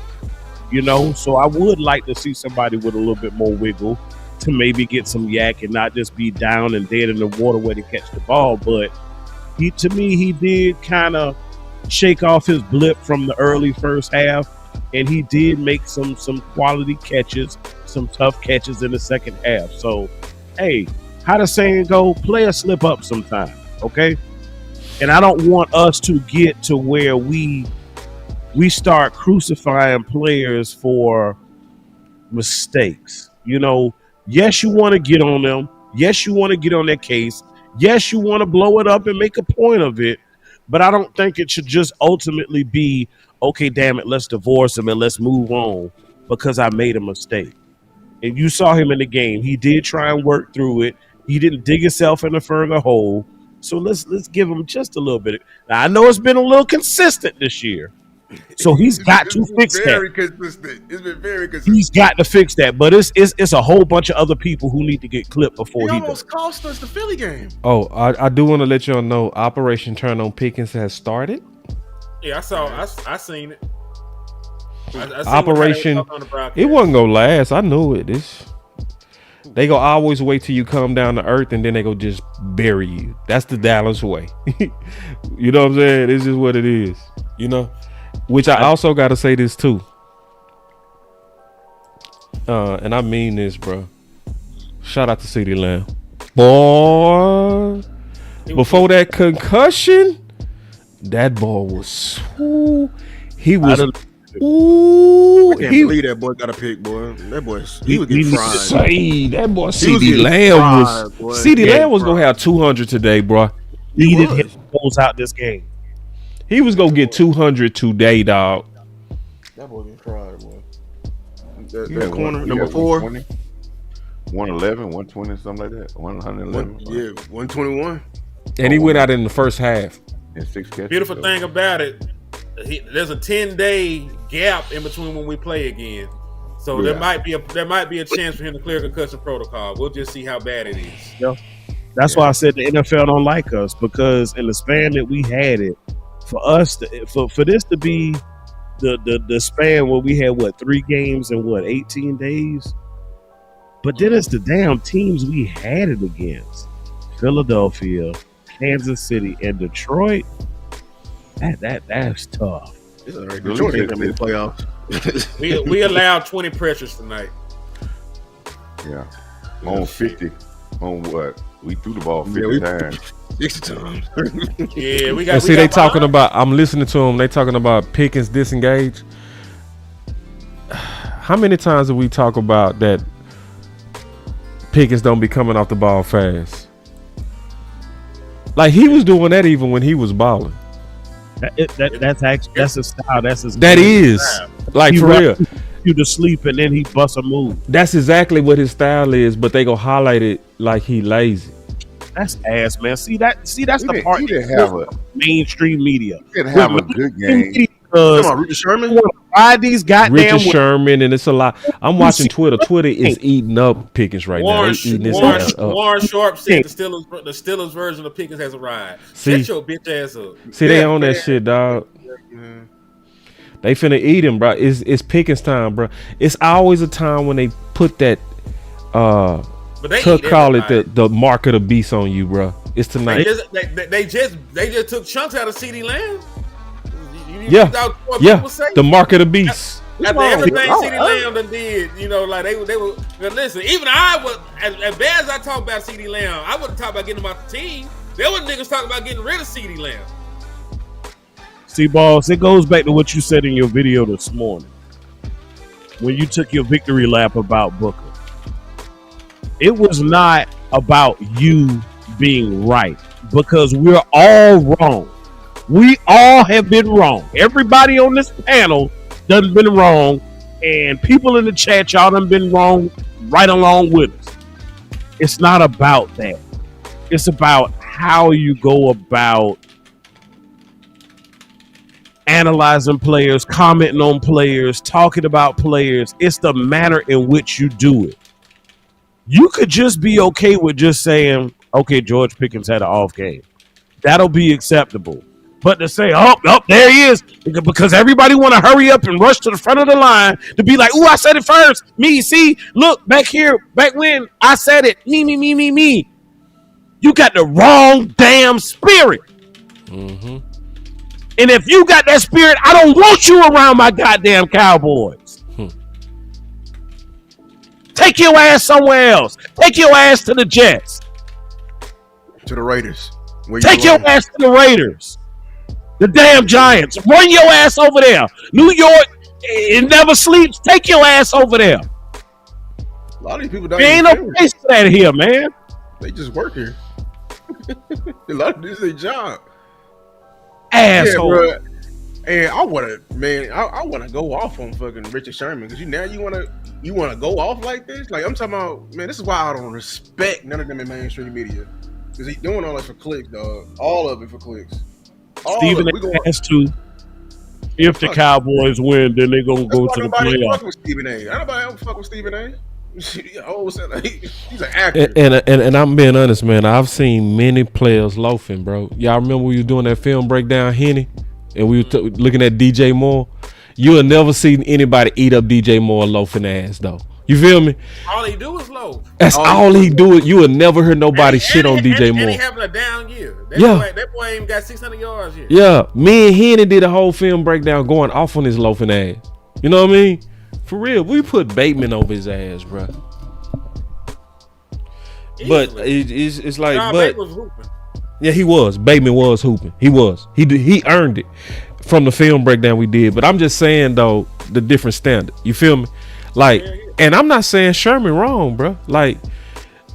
You know, so I would like to see somebody with a little bit more wiggle to maybe get some yak and not just be down and dead in the water where to catch the ball. But he did kind of shake off his blip from the early first half, and he did make some quality catches, some tough catches in the second half. So, hey, how the saying go, players slip up sometime, okay? And I don't want us to get to where we start crucifying players for mistakes. You know, yes, you want to get on them. Yes, you want to get on their case. Yes, you want to blow it up and make a point of it. But I don't think it should just ultimately be, okay, damn it, let's divorce him and let's move on because I made a mistake. And you saw him in the game. He did try and work through it. He didn't dig himself in a further hole. So let's give him just a little bit. Now, I know it's been a little consistent this year. So he's got to fix that. Very consistent. It's been very consistent. He's got to fix that. But it's a whole bunch of other people who need to get clipped before he almost cost us the Philly game. Oh, I do want to let y'all know Operation Turn on Pickens has started. Yeah, I seen it. I seen Operation. It wasn't gonna last. I knew it. They go always wait till you come down to earth and then they go just bury you. That's the Dallas way. You know what I'm saying? This is what it is. You know. Which I also got to say this too. And I mean this, bro. Shout out to CeeDee Lamb. Boy, before that concussion, that ball was, he was, I can't believe that boy got a pick, boy. That boy, he was getting fried. That boy CeeDee Lamb was going to have 200 today, bro. Needed him to close out this game. He was gonna get 200 today, dog. That boy getting fried, boy. That corner, number 4. 111, 120, something like that. 111. Yeah, 121. And he went out in the first half. And 6 catches. Beautiful thing about it, there's a 10-day gap in between when we play again. So there might be a chance for him to clear concussion protocol. We'll just see how bad it is. Yeah. That's why I said the NFL don't like us, because in the span that we had it, for us, for this to be the span where we had 3 games in 18 days, but then it's the damn teams we had it against: Philadelphia, Kansas City, and Detroit. That's tough. Detroit ain't gonna be the playoffs. we allowed 20 pressures tonight. Yeah, on 50. On what? We threw the ball 50 times. 60 times. Yeah, we got. And see, they talking about. I'm listening to them. They talking about Pickens disengage. How many times have we talk about that? Pickens don't be coming off the ball fast. Like he was doing that even when he was balling. That's a style. That's his. That is style. Like he for real. You to sleep and then he busts a move. That's exactly what his style is, but they go highlight it like he lazy. That's ass, man. See that's the part. He didn't have a mainstream media. He didn't have a good game. Come on, Richard Sherman. These goddamn Richard Sherman, and it's a lot. I'm watching Twitter. Twitter is eating up Pickens right now. They eating his ass up. Warren Sharp said the Steelers version of Pickens has arrived. Shut your bitch ass up. See, they own that shit, dog. They finna eat him, bro. It's Pickens time, bro. It's always a time when they put that but they call it the mark of the beast on you, bro. It's tonight. They just took chunks out of CeeDee Lamb. Yeah, the mark of the beast. After everything CeeDee Lamb done did, you know, like they were. Listen, even I was as bad as I talk about CeeDee Lamb, I wouldn't talk about getting him off the team. There was niggas talking about getting rid of CeeDee Lamb. See, boss, it goes back to what you said in your video this morning when you took your victory lap about Booker. It was not about you being right, because we're all wrong. We all have been wrong. Everybody on this panel done been wrong, and people in the chat, y'all done been wrong right along with us. It's not about that. It's about how you go about analyzing players, commenting on players, talking about players. It's the manner in which you do it. You could just be okay with just saying, okay, George Pickens had an off game. That'll be acceptable. But to say, oh, there he is, because everybody want to hurry up and rush to the front of the line to be like, I said it first. Me, see, look, back here, back when I said it. Me. You got the wrong damn spirit. Mm-hmm. And if you got that spirit, I don't want you around my goddamn Cowboys. Take your ass somewhere else. Take your ass to the Jets. To the Raiders. Take your ass to the Raiders. The damn Giants. Run your ass over there. New York, it never sleeps. Take your ass over there. A lot of these people don't. There ain't no place for that here, man. They just work here. A lot of this is their job. Asshole. Yeah, bro. And I wanna go off on fucking Richard Sherman, because you wanna go off like this. Like, I'm talking about, man, this is why I don't respect none of them in mainstream media, because he's doing all that for clicks, dog. All of it for clicks. Stephen has to. If the Cowboys win, then they're gonna go to the playoffs. Fuck with Stephen A. Nobody ever fuck with Stephen A. He's an actor. And I'm being honest, man. I've seen many players loafing, bro. Y'all remember we were doing that film breakdown, Henny, and we were looking at DJ Moore? You will never see anybody eat up DJ Moore loafing ass, though. You feel me? All he do is loaf. That's all he do. You will never hear nobody shit on DJ Moore. And he having a down year. That boy ain't even got 600 yards yet. Yeah, me and Henny did a whole film breakdown going off on his loafing ass. You know what I mean? For real, we put Bateman over his ass, bro. But it's like, John but was hooping. Yeah, he was. Bateman was hooping. He was. He earned it from the film breakdown we did. But I'm just saying though, the different standard. You feel me? Like, and I'm not saying Sherman wrong, bro. Like,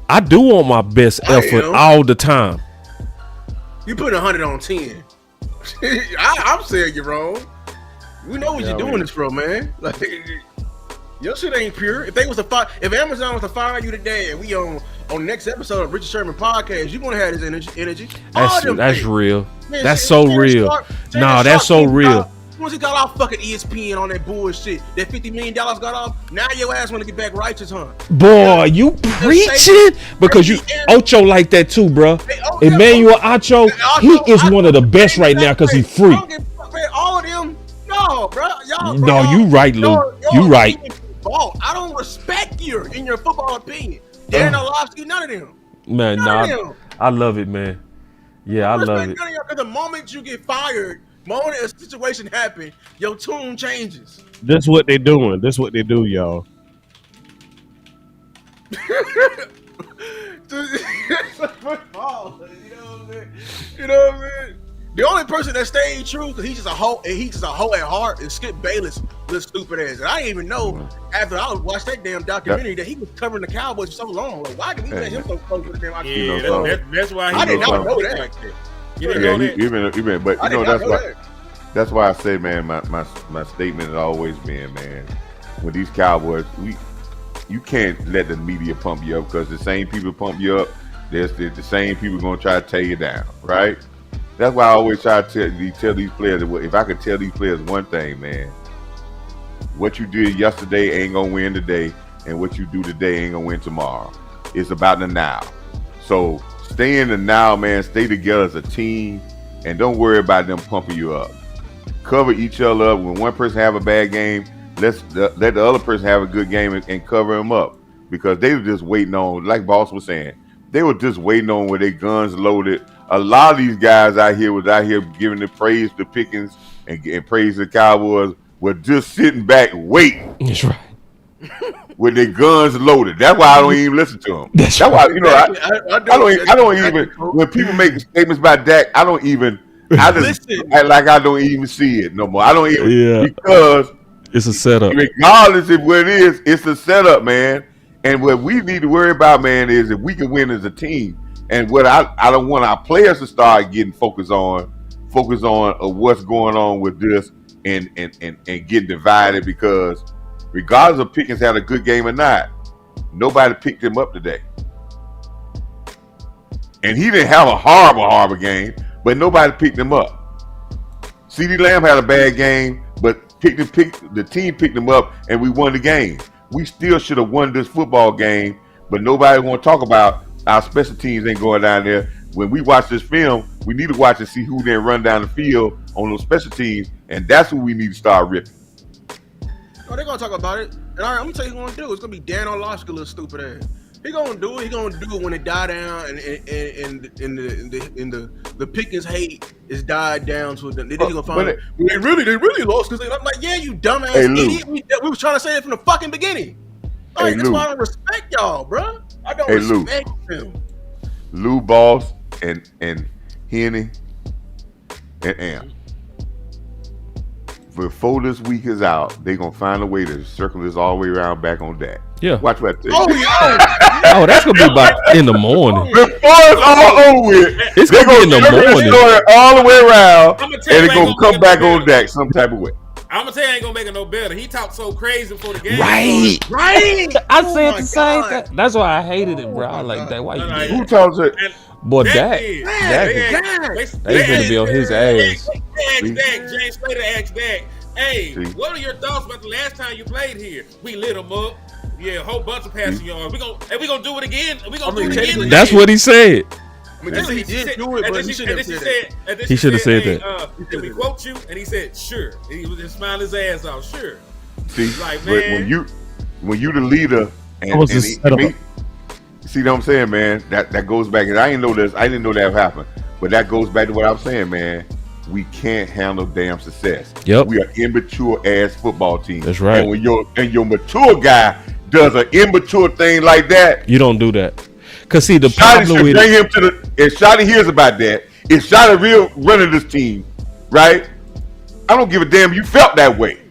I do want my best effort all the time. You put 100 on 10. I'm saying you're wrong. We know what you're doing this for, man. Like, your shit ain't pure. If Amazon was to fire you today, and we on next episode of Richard Sherman podcast, you're gonna have this energy. That's real. Man, that's so real. That's so real. Once he got off fucking ESPN on that bullshit, that $50 million got off, now your ass want to get back righteous, huh? Boy, you preaching? Because you Ocho like that too, bro. Emmanuel Ocho, he is one of the best right now because he's free. All of them, no, bro. No, you right, Lou. You right. I don't respect you in your football opinion. Darren Orlovsky, none of them. Man, I love it, man. Yeah, I love it. Because the moment you get fired, moment a situation happens, your tune changes. That's what they're doing. That's what they do, y'all. You know what I mean? The only person that stayed true, because he's just a hoe at heart, is Skip Bayless, little stupid ass. And I didn't even know after I watched that damn documentary that he was covering the Cowboys for so long. Like, why did we let him so close to the damn documentary? That's why I did not know that. That's why I say, man, my statement has always been, man, with these Cowboys, you can't let the media pump you up, because the same people pump you up, there's the same people going to try to tear you down, right? That's why I always try to tell these players, if I could tell these players one thing, man, what you did yesterday ain't going to win today, and what you do today ain't going to win tomorrow. It's about the now. So stay in the now, man. Stay together as a team, and don't worry about them pumping you up. Cover each other up. When one person have a bad game, let the other person have a good game and cover them up, because they were just waiting on, like Boss was saying, they were just waiting on with their guns loaded. A lot of these guys out here was giving the praise to Pickens and praise the Cowboys were just sitting back waiting That's right. with their guns loaded. That's why I don't even listen to them. That's right. why I don't even. When people make statements about Dak, I don't even. I just act like I don't even see it no more. I don't even because it's a setup. Regardless of what it is, it's a setup, man. And what we need to worry about, man, is if we can win as a team. And what I don't want our players to start getting focused on what's going on with this and get divided, because regardless of Pickens had a good game or not, nobody picked him up today. And he didn't have a horrible game, but nobody picked him up. CeeDee Lamb had a bad game, but the team picked him up and we won the game. We still should have won this football game, but nobody want to talk about our special teams ain't going down there. When we watch this film, we need to watch and see who then run down the field on those special teams, and that's who we need to start ripping. Oh, they're gonna talk about it, and I'm gonna tell you who's gonna do it. It's gonna be Dan Orlovsky, little stupid ass. He gonna do it. He gonna do it when it die down, and the Pickens hate is died down. So then he gonna find it. They really lost because I'm like, yeah, you dumbass idiot. We was trying to say it from the fucking beginning. Like, that's why I don't respect y'all, bro. I don't respect him. Lou, Boss, and Henny and Amp. Before this week is out, they gonna find a way to circle this all the way around back on Dak. Yeah. Watch what I tell you. Oh, that's gonna be about in the morning. Before it's all over with, it's gonna be in the morning. All the way around, and it's gonna come back on Dak some type of way. I'm gonna tell you, I ain't gonna make it no better. He talked so crazy before the game. Right. I said the same thing. That's why I hated it, bro. I like that. Why you did Who talks it? Boy, Dak is gonna be on his ass. James Slater asked Dak, hey, what are your thoughts about the last time you played here? We lit him up. Yeah, a whole bunch of passing yards. We gonna do it again. We gonna do it again. That's what he said. I mean, he did do it, but he should have said that. He should have said that. Did we quote you? And he said, sure. And he was just smiling his ass off. Sure. See, like, man, when you the leader, and see what I'm saying, man. That goes back, and I didn't know this. I didn't know that happened, but that goes back to what I'm saying, man. We can't handle damn success. Yep. We are immature ass football team. That's right. And when your mature guy does an immature thing like that, you don't do that. Cause see, the Shotty problem with bring him to the. If Shotty hears about that, if Shotty real running this team, right? I don't give a damn. You felt that way.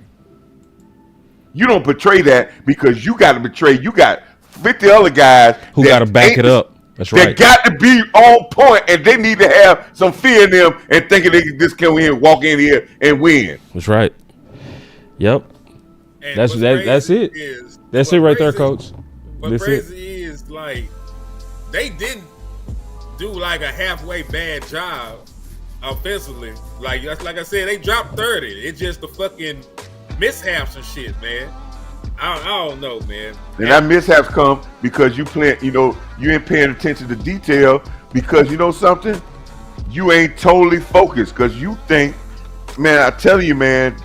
You don't portray that because you got to betray. You got 50 other guys who got to back it up. That's right. They got to be on point, and they need to have some fear in them and thinking they can just come in, walk in here, and win. That's right. Yep. And that's it. That's it right there, Coach. What's crazy is like they didn't do like a halfway bad job offensively. Like I said, they dropped 30. It's just the fucking mishaps and shit, man. I don't know, man. And that mishaps come because you ain't paying attention to detail because you know something? You ain't totally focused because you think, man, I tell you, man,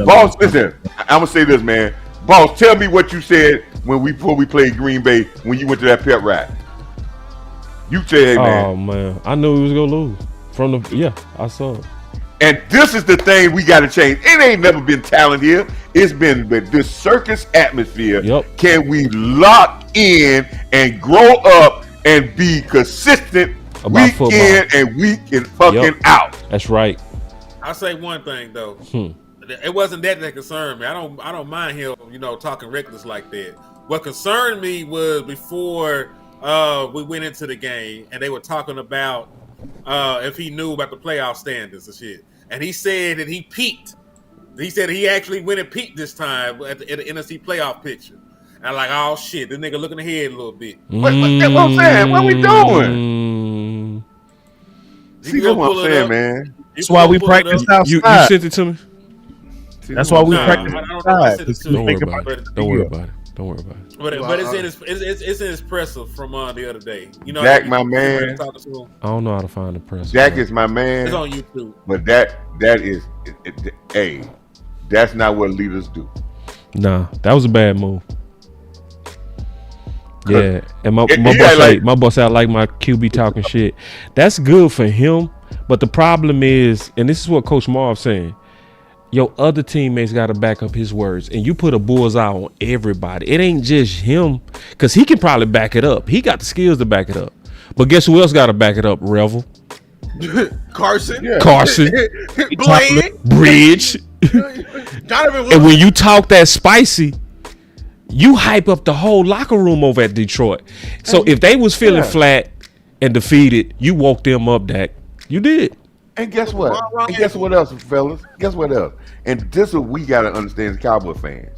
Boss, listen, I'm going to say this, man. Boss, tell me what you said before we played Green Bay when you went to that pep ride. You said, hey, man. Oh, man. I knew he was going to lose. I saw it. And this is the thing we got to change. It ain't never been talent here. It's been this circus atmosphere. Yep. Can we lock in and grow up and be consistent week in and week and fucking out? That's right. I'll say one thing, though. It wasn't that concerned me. I don't mind him, talking reckless like that. What concerned me was before we went into the game and they were talking about if he knew about the playoff standards and shit. And he said that he peaked. He said he actually went and peaked this time at the NFC playoff picture. And I'm like, oh shit, this nigga looking ahead a little bit. What I'm saying? What we doing? See what I'm saying, man? That's why we practice outside. You sent it to me? That's why we practice outside. Don't worry about it. Don't worry about it. But it's in his presser from the other day. Dak, my man. I don't know how to find the presser. Dak is my man. It's on YouTube. But that is, that's not what leaders do. Nah, that was a bad move. Yeah, and my boss out like my QB talking shit. That's good for him, but the problem is, and this is what Coach Marv saying. your other teammates got to back up his words, and you put a bullseye on everybody. It ain't just him, because he can probably back it up. He got the skills to back it up. But guess who else got to back it up? Revel, Carson, Blaine, Bridge. Donovan. And when you talk that spicy, you hype up the whole locker room over at Detroit. So if they was feeling flat and defeated, you woke them up, Dak. You did. And guess what? And guess what else, fellas? Guess what else? And this is what we got to understand as Cowboy fans.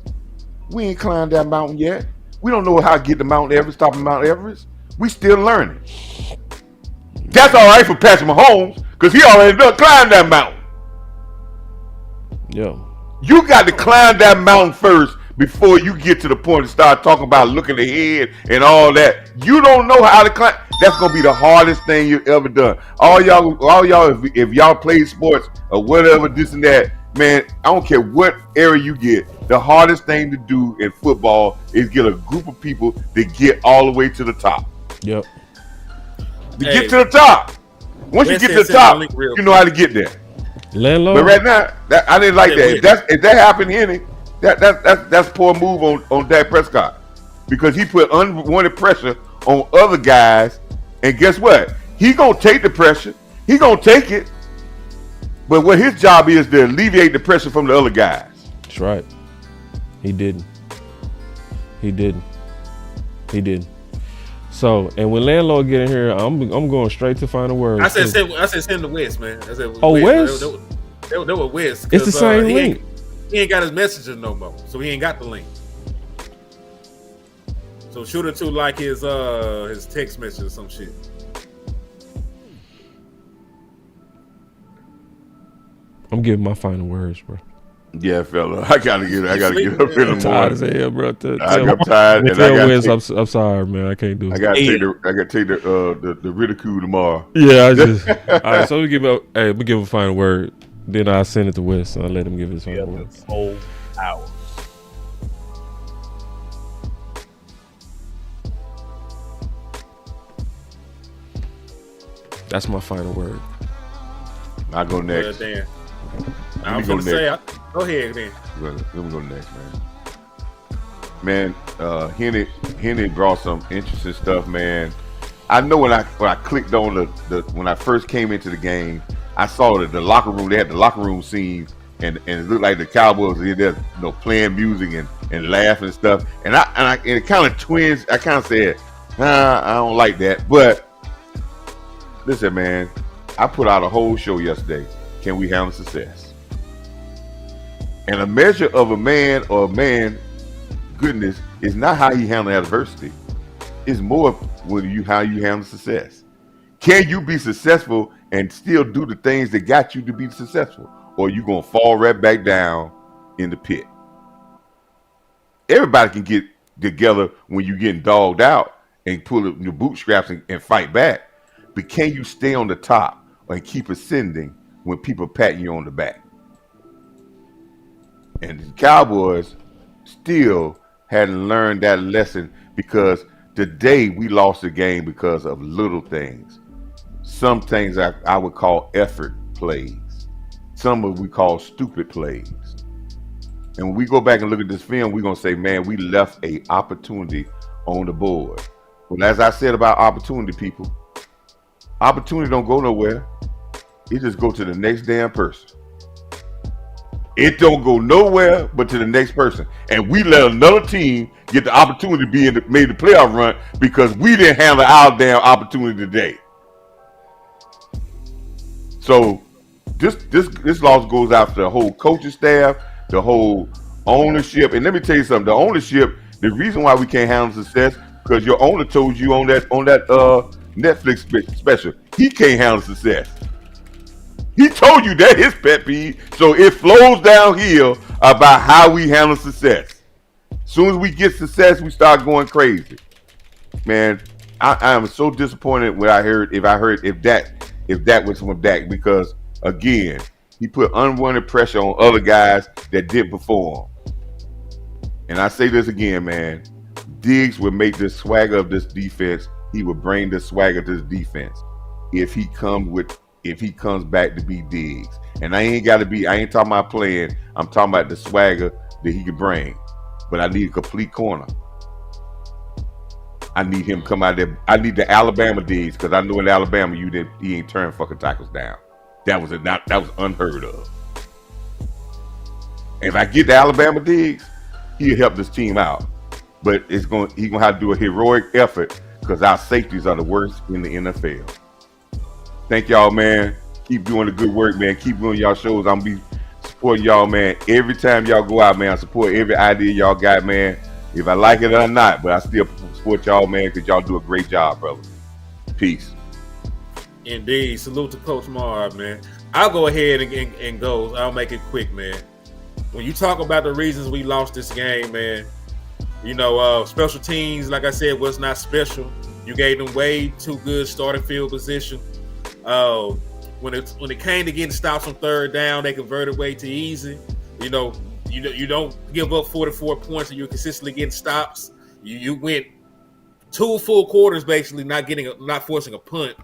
We ain't climbed that mountain yet. We don't know how to get to Mount Everest, top of Mount Everest. We still learning. That's all right for Patrick Mahomes, because he already done climbed that mountain. Yeah. You got to climb that mountain first before you get to the point to start talking about looking ahead and all that. You don't know how to climb. That's gonna be the hardest thing you've ever done. All y'all, if y'all play sports or whatever, this and that, man, I don't care what area you get. The hardest thing to do in football is get a group of people to get all the way to the top. Yep. Get to the top. Once you get to the top, you know how to get there. But right now, I didn't like that. If that happened here, that's poor move on Dak Prescott, because he put unwanted pressure on other guys, and guess what? He gonna take the pressure. He gonna take it, but what his job is to alleviate the pressure from the other guys. That's right. He didn't. So, and when landlord get in here, I'm going straight to final words. I said send the West, man. I said West. They were West. It's the same link. He ain't got his messages no more, so he ain't got the link. So shoot it to like his text message or some shit. I'm giving my final words, bro. Yeah, fella, I gotta get up in the morning. I'm tired as hell, bro. I'm tired. I'm sorry, man. I can't do it. I gotta take the ridicule tomorrow. Yeah, all right. So we give a final word. Then I send it to Wes. So I let him give his final word. Whole hour. That's my final word. I go next. Damn. I was gonna say, go ahead, man. Let me go next, man. Man, Henny brought some interesting stuff, man. I know when I clicked on the when I first came into the game, I saw the locker room. They had the locker room scene, and it looked like the Cowboys were there, playing music and laughing and stuff. And it kind of twins. I kind of said, I don't like that. But listen, man, I put out a whole show yesterday. Can we handle success? And a measure of a man goodness is not how he handle adversity. It's more how you handle success. Can you be successful and still do the things that got you to be successful? Or are you going to fall right back down in the pit? Everybody can get together when you're getting dogged out and pull up your bootstraps and fight back. But can you stay on the top and keep ascending when people patting you on the back? And the Cowboys still hadn't learned that lesson, because today we lost the game because of little things. Some things I would call effort plays. Some of we call stupid plays. And when we go back and look at this film, we're going to say, man, we left an opportunity on the board. Well, as I said about opportunity, people, opportunity don't go nowhere. It just go to the next damn person. It don't go nowhere but to the next person. And we let another team get the opportunity to be made the playoff run because we didn't handle our damn opportunity today. So this loss goes out to the whole coaching staff, the whole ownership. And let me tell you something, the ownership, the reason why we can't handle success, because your owner told you on that Netflix special, he can't handle success. He told you that his pet peeve. So it flows downhill about how we handle success. As soon as we get success, we start going crazy. Man, I am so disappointed when if that was from Dak, because again, he put unwanted pressure on other guys that didn't perform. And I say this again, man, Diggs would make the swagger of this defense. He would bring the swagger to this defense if he comes back to be Diggs. And I ain't talking about playing. I'm talking about the swagger that he can bring. But I need a complete corner. I need him to come out there. I need the Alabama Diggs, because I know in Alabama he ain't turning fucking tackles down. That was unheard of. If I get the Alabama Diggs, he'll help this team out. But he's gonna have to do a heroic effort, because our safeties are the worst in the NFL. Thank y'all, man. Keep doing the good work, man. Keep doing y'all shows. I'm gonna be supporting y'all, man. Every time y'all go out, man, I support every idea y'all got, man. If I like it or not, but I still support y'all, man, because y'all do a great job, brother. Peace. Indeed. Salute to Coach Marv, man. I'll go ahead and go. I'll make it quick, man. When you talk about the reasons we lost this game, man, you know, special teams, like I said, was not special. You gave them way too good starting field position. When it came to getting stops on third down, they converted way too easy. You know, you don't give up 44 points and you're consistently getting stops. You went 2 full quarters basically not forcing a punt.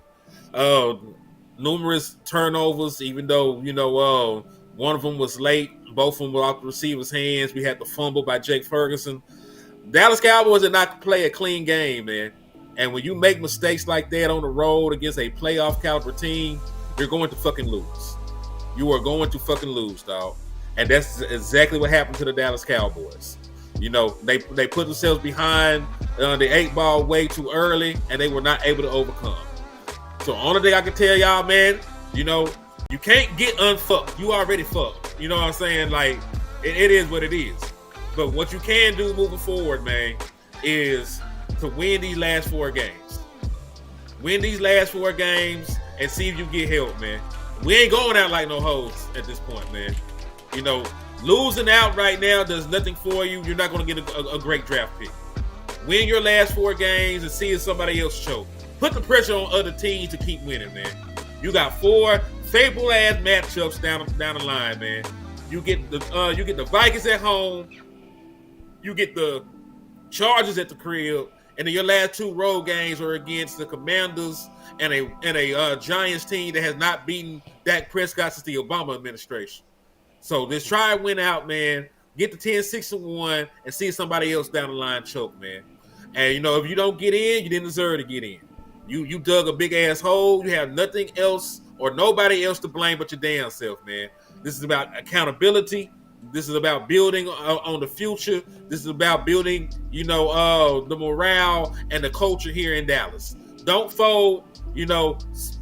Numerous turnovers, even though, you know, one of them was late. Both of them were off the receiver's hands. We had the fumble by Jake Ferguson. Dallas Cowboys did not play a clean game, man. And when you make mistakes like that on the road against a playoff caliber team, you're going to fucking lose. You are going to fucking lose, dog. And that's exactly what happened to the Dallas Cowboys. You know, they put themselves behind the 8 ball way too early, and they were not able to overcome. So only thing I can tell y'all, man, you know, you can't get unfucked. You already fucked. You know what I'm saying? Like, it is what it is. But what you can do moving forward, man, is to win these last 4 games. Win these last 4 games and see if you get help, man. We ain't going out like no hoes at this point, man. You know, losing out right now does nothing for you. You're not going to get a great draft pick. Win your last 4 games and see if somebody else choke. Put the pressure on other teams to keep winning, man. You got 4 favorable ass matchups down the line, man. You get the Vikings at home. You get the Chargers at the crib, and then your last 2 road games are against the Commanders and a Giants team that has not beaten Dak Prescott since the Obama administration. So let's try and win out, man. Get the 10-6-1 and see somebody else down the line choke, man. And you know, if you don't get in, you didn't deserve to get in. You dug a big ass hole. You have nothing else or nobody else to blame but your damn self, man. This is about accountability. This is about building on the future. This is about building, you know, the morale and the culture here in Dallas. Don't fold, you know,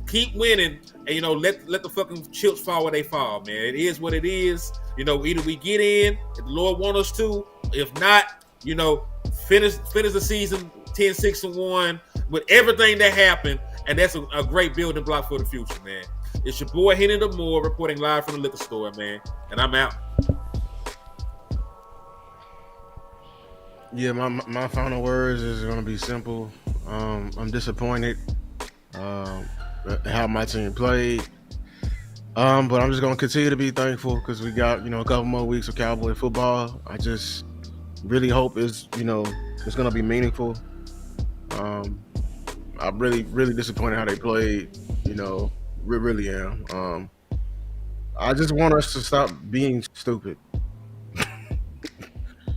keep winning, and, you know, let the fucking chips fall where they fall, man. It is what it is. You know, either we get in, if the Lord wants us to. If not, you know, finish the season 10-6-1 with everything that happened, and that's a great building block for the future, man. It's your boy Henry the Moore reporting live from the liquor store, man, and I'm out. Yeah, my final words is going to be simple. I'm disappointed how my team played, but I'm just going to continue to be thankful because we got, you know, a couple more weeks of Cowboy football. I just really hope it's going to be meaningful. I'm really disappointed how they played. You know, really am. I just want us to stop being stupid.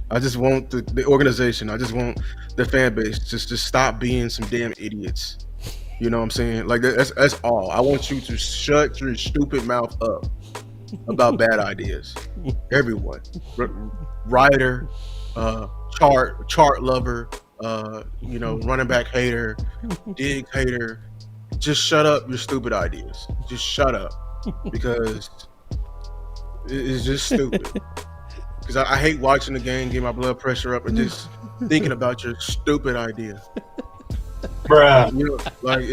I just want the organization. I just want the fan base just to stop being some damn idiots. You know what I'm saying? Like that's all. I want you to shut your stupid mouth up about bad ideas. Everyone, writer, chart lover, you know, running back hater, dig hater. Just shut up your stupid ideas. Just shut up because it's just stupid. Because I hate watching the game, get my blood pressure up, and just thinking about your stupid idea. Bruh. You know, like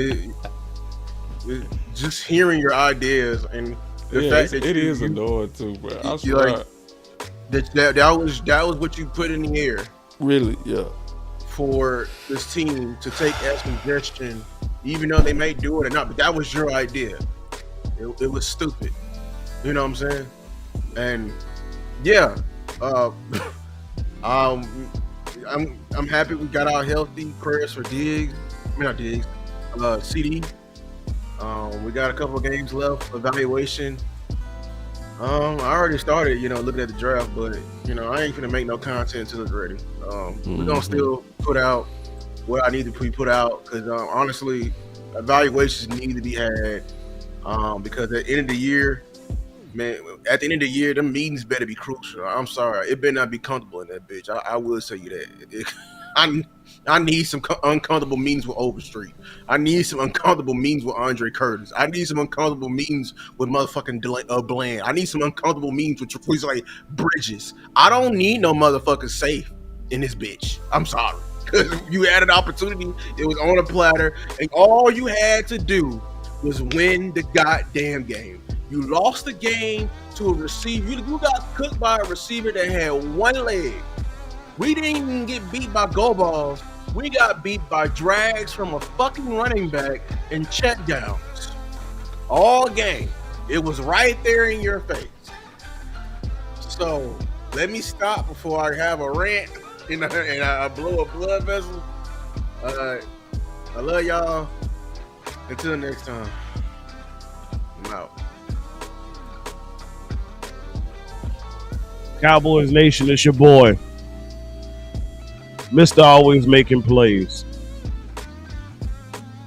just hearing your ideas and the fact that it is annoying too, bro. I swear. Like, that was what you put in the air. Really, yeah. For this team to take as suggestion, even though they may do it or not, but that was your idea. It was stupid. You know what I'm saying? And yeah. I'm happy we got out healthy. Prayers for Diggs. I mean, not Diggs. CD. We got a couple of games left. Evaluation. I already started, looking at the draft, but I ain't gonna make no content until it's ready. We're gonna still put out what I need to put out because honestly, evaluations need to be had. Because at the end of the year, man, them meetings better be crucial. I'm sorry, it better not be comfortable in that bitch. I will say you that. I need some uncomfortable meetings with Overstreet. I need some uncomfortable meetings with Andre Curtis. I need some uncomfortable meetings with motherfucking Bland. I need some uncomfortable meetings with Traquise like Bridges. I don't need no motherfucking safe in this bitch. I'm sorry. Because you had an opportunity, it was on a platter, and all you had to do was win the goddamn game. You lost the game to a receiver. You got cooked by a receiver that had one leg. We didn't even get beat by go balls. We got beat by drags from a fucking running back and check downs. All game. It was right there in your face. So let me stop before I have a rant and I blow a blood vessel. I love y'all. Until next time. I'm out. Cowboys Nation, it's your boy. Mr. Always making plays.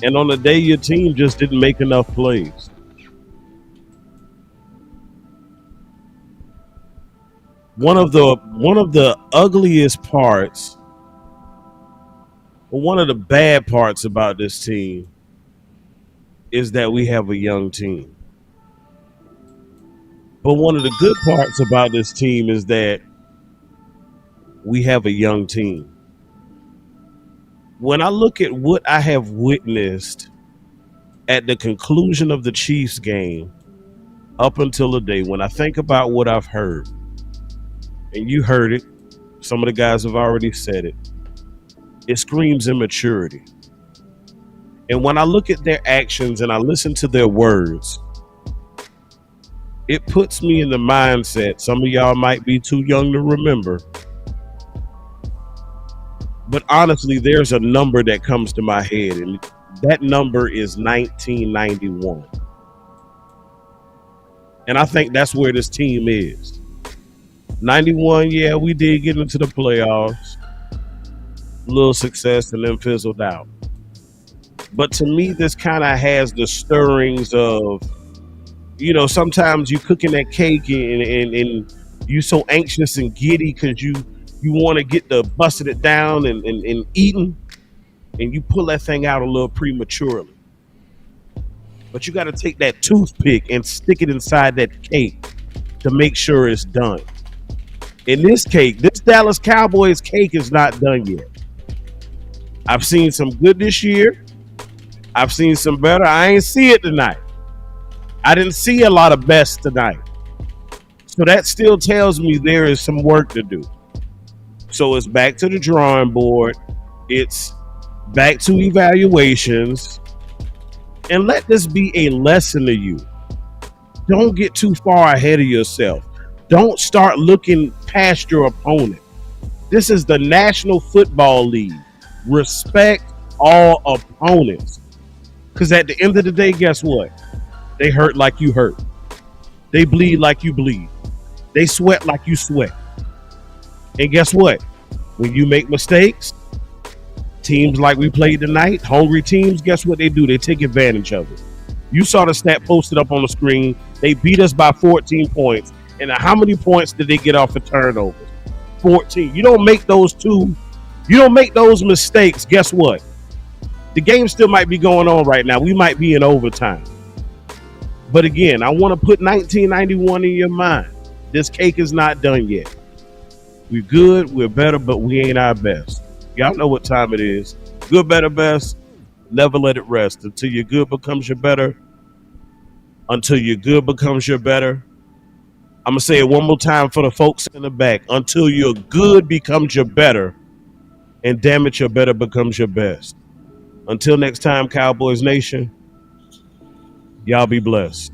And on the day your team just didn't make enough plays. One of the ugliest parts, or one of the bad parts about this team is that we have a young team. But one of the good parts about this team is that we have a young team. When I look at what I have witnessed at the conclusion of the Chiefs game up until the day, when I think about what I've heard, and you heard it, some of the guys have already said it screams immaturity. And when I look at their actions and I listen to their words, it puts me in the mindset, some of y'all might be too young to remember, but honestly, there's a number that comes to my head, and that number is 1991. And I think that's where this team is. 91, yeah, we did get into the playoffs. A little success and then fizzled out. But to me, this kind of has the stirrings of, sometimes you cooking that cake and you so anxious and giddy because you want to get the busting it down and eating, and you pull that thing out a little prematurely. But you got to take that toothpick and stick it inside that cake to make sure it's done. In this cake, this Dallas Cowboys cake is not done yet. I've seen some good this year. I've seen some better. I ain't see it tonight. I didn't see a lot of best tonight. So that still tells me there is some work to do. So it's back to the drawing board. It's back to evaluations. And let this be a lesson to you. Don't get too far ahead of yourself. Don't start looking past your opponent. This is the National Football League. Respect all opponents. Because at the end of the day, guess what? They hurt like you hurt. They bleed like you bleed. They sweat like you sweat. And guess what? When you make mistakes, teams like we played tonight, hungry teams, guess what they do? They take advantage of it. You saw the stat posted up on the screen. They beat us by 14 points. And how many points did they get off of turnovers? 14. You don't make those mistakes, guess what? The game still might be going on right now. We might be in overtime. But again, I want to put 1991 in your mind. This cake is not done yet. We're good, we're better, but we ain't our best. Y'all know what time it is. Good, better, best. Never let it rest until your good becomes your better. Until your good becomes your better. I'm going to say it one more time for the folks in the back. Until your good becomes your better. And damn it, your better becomes your best. Until next time, Cowboys Nation, y'all be blessed.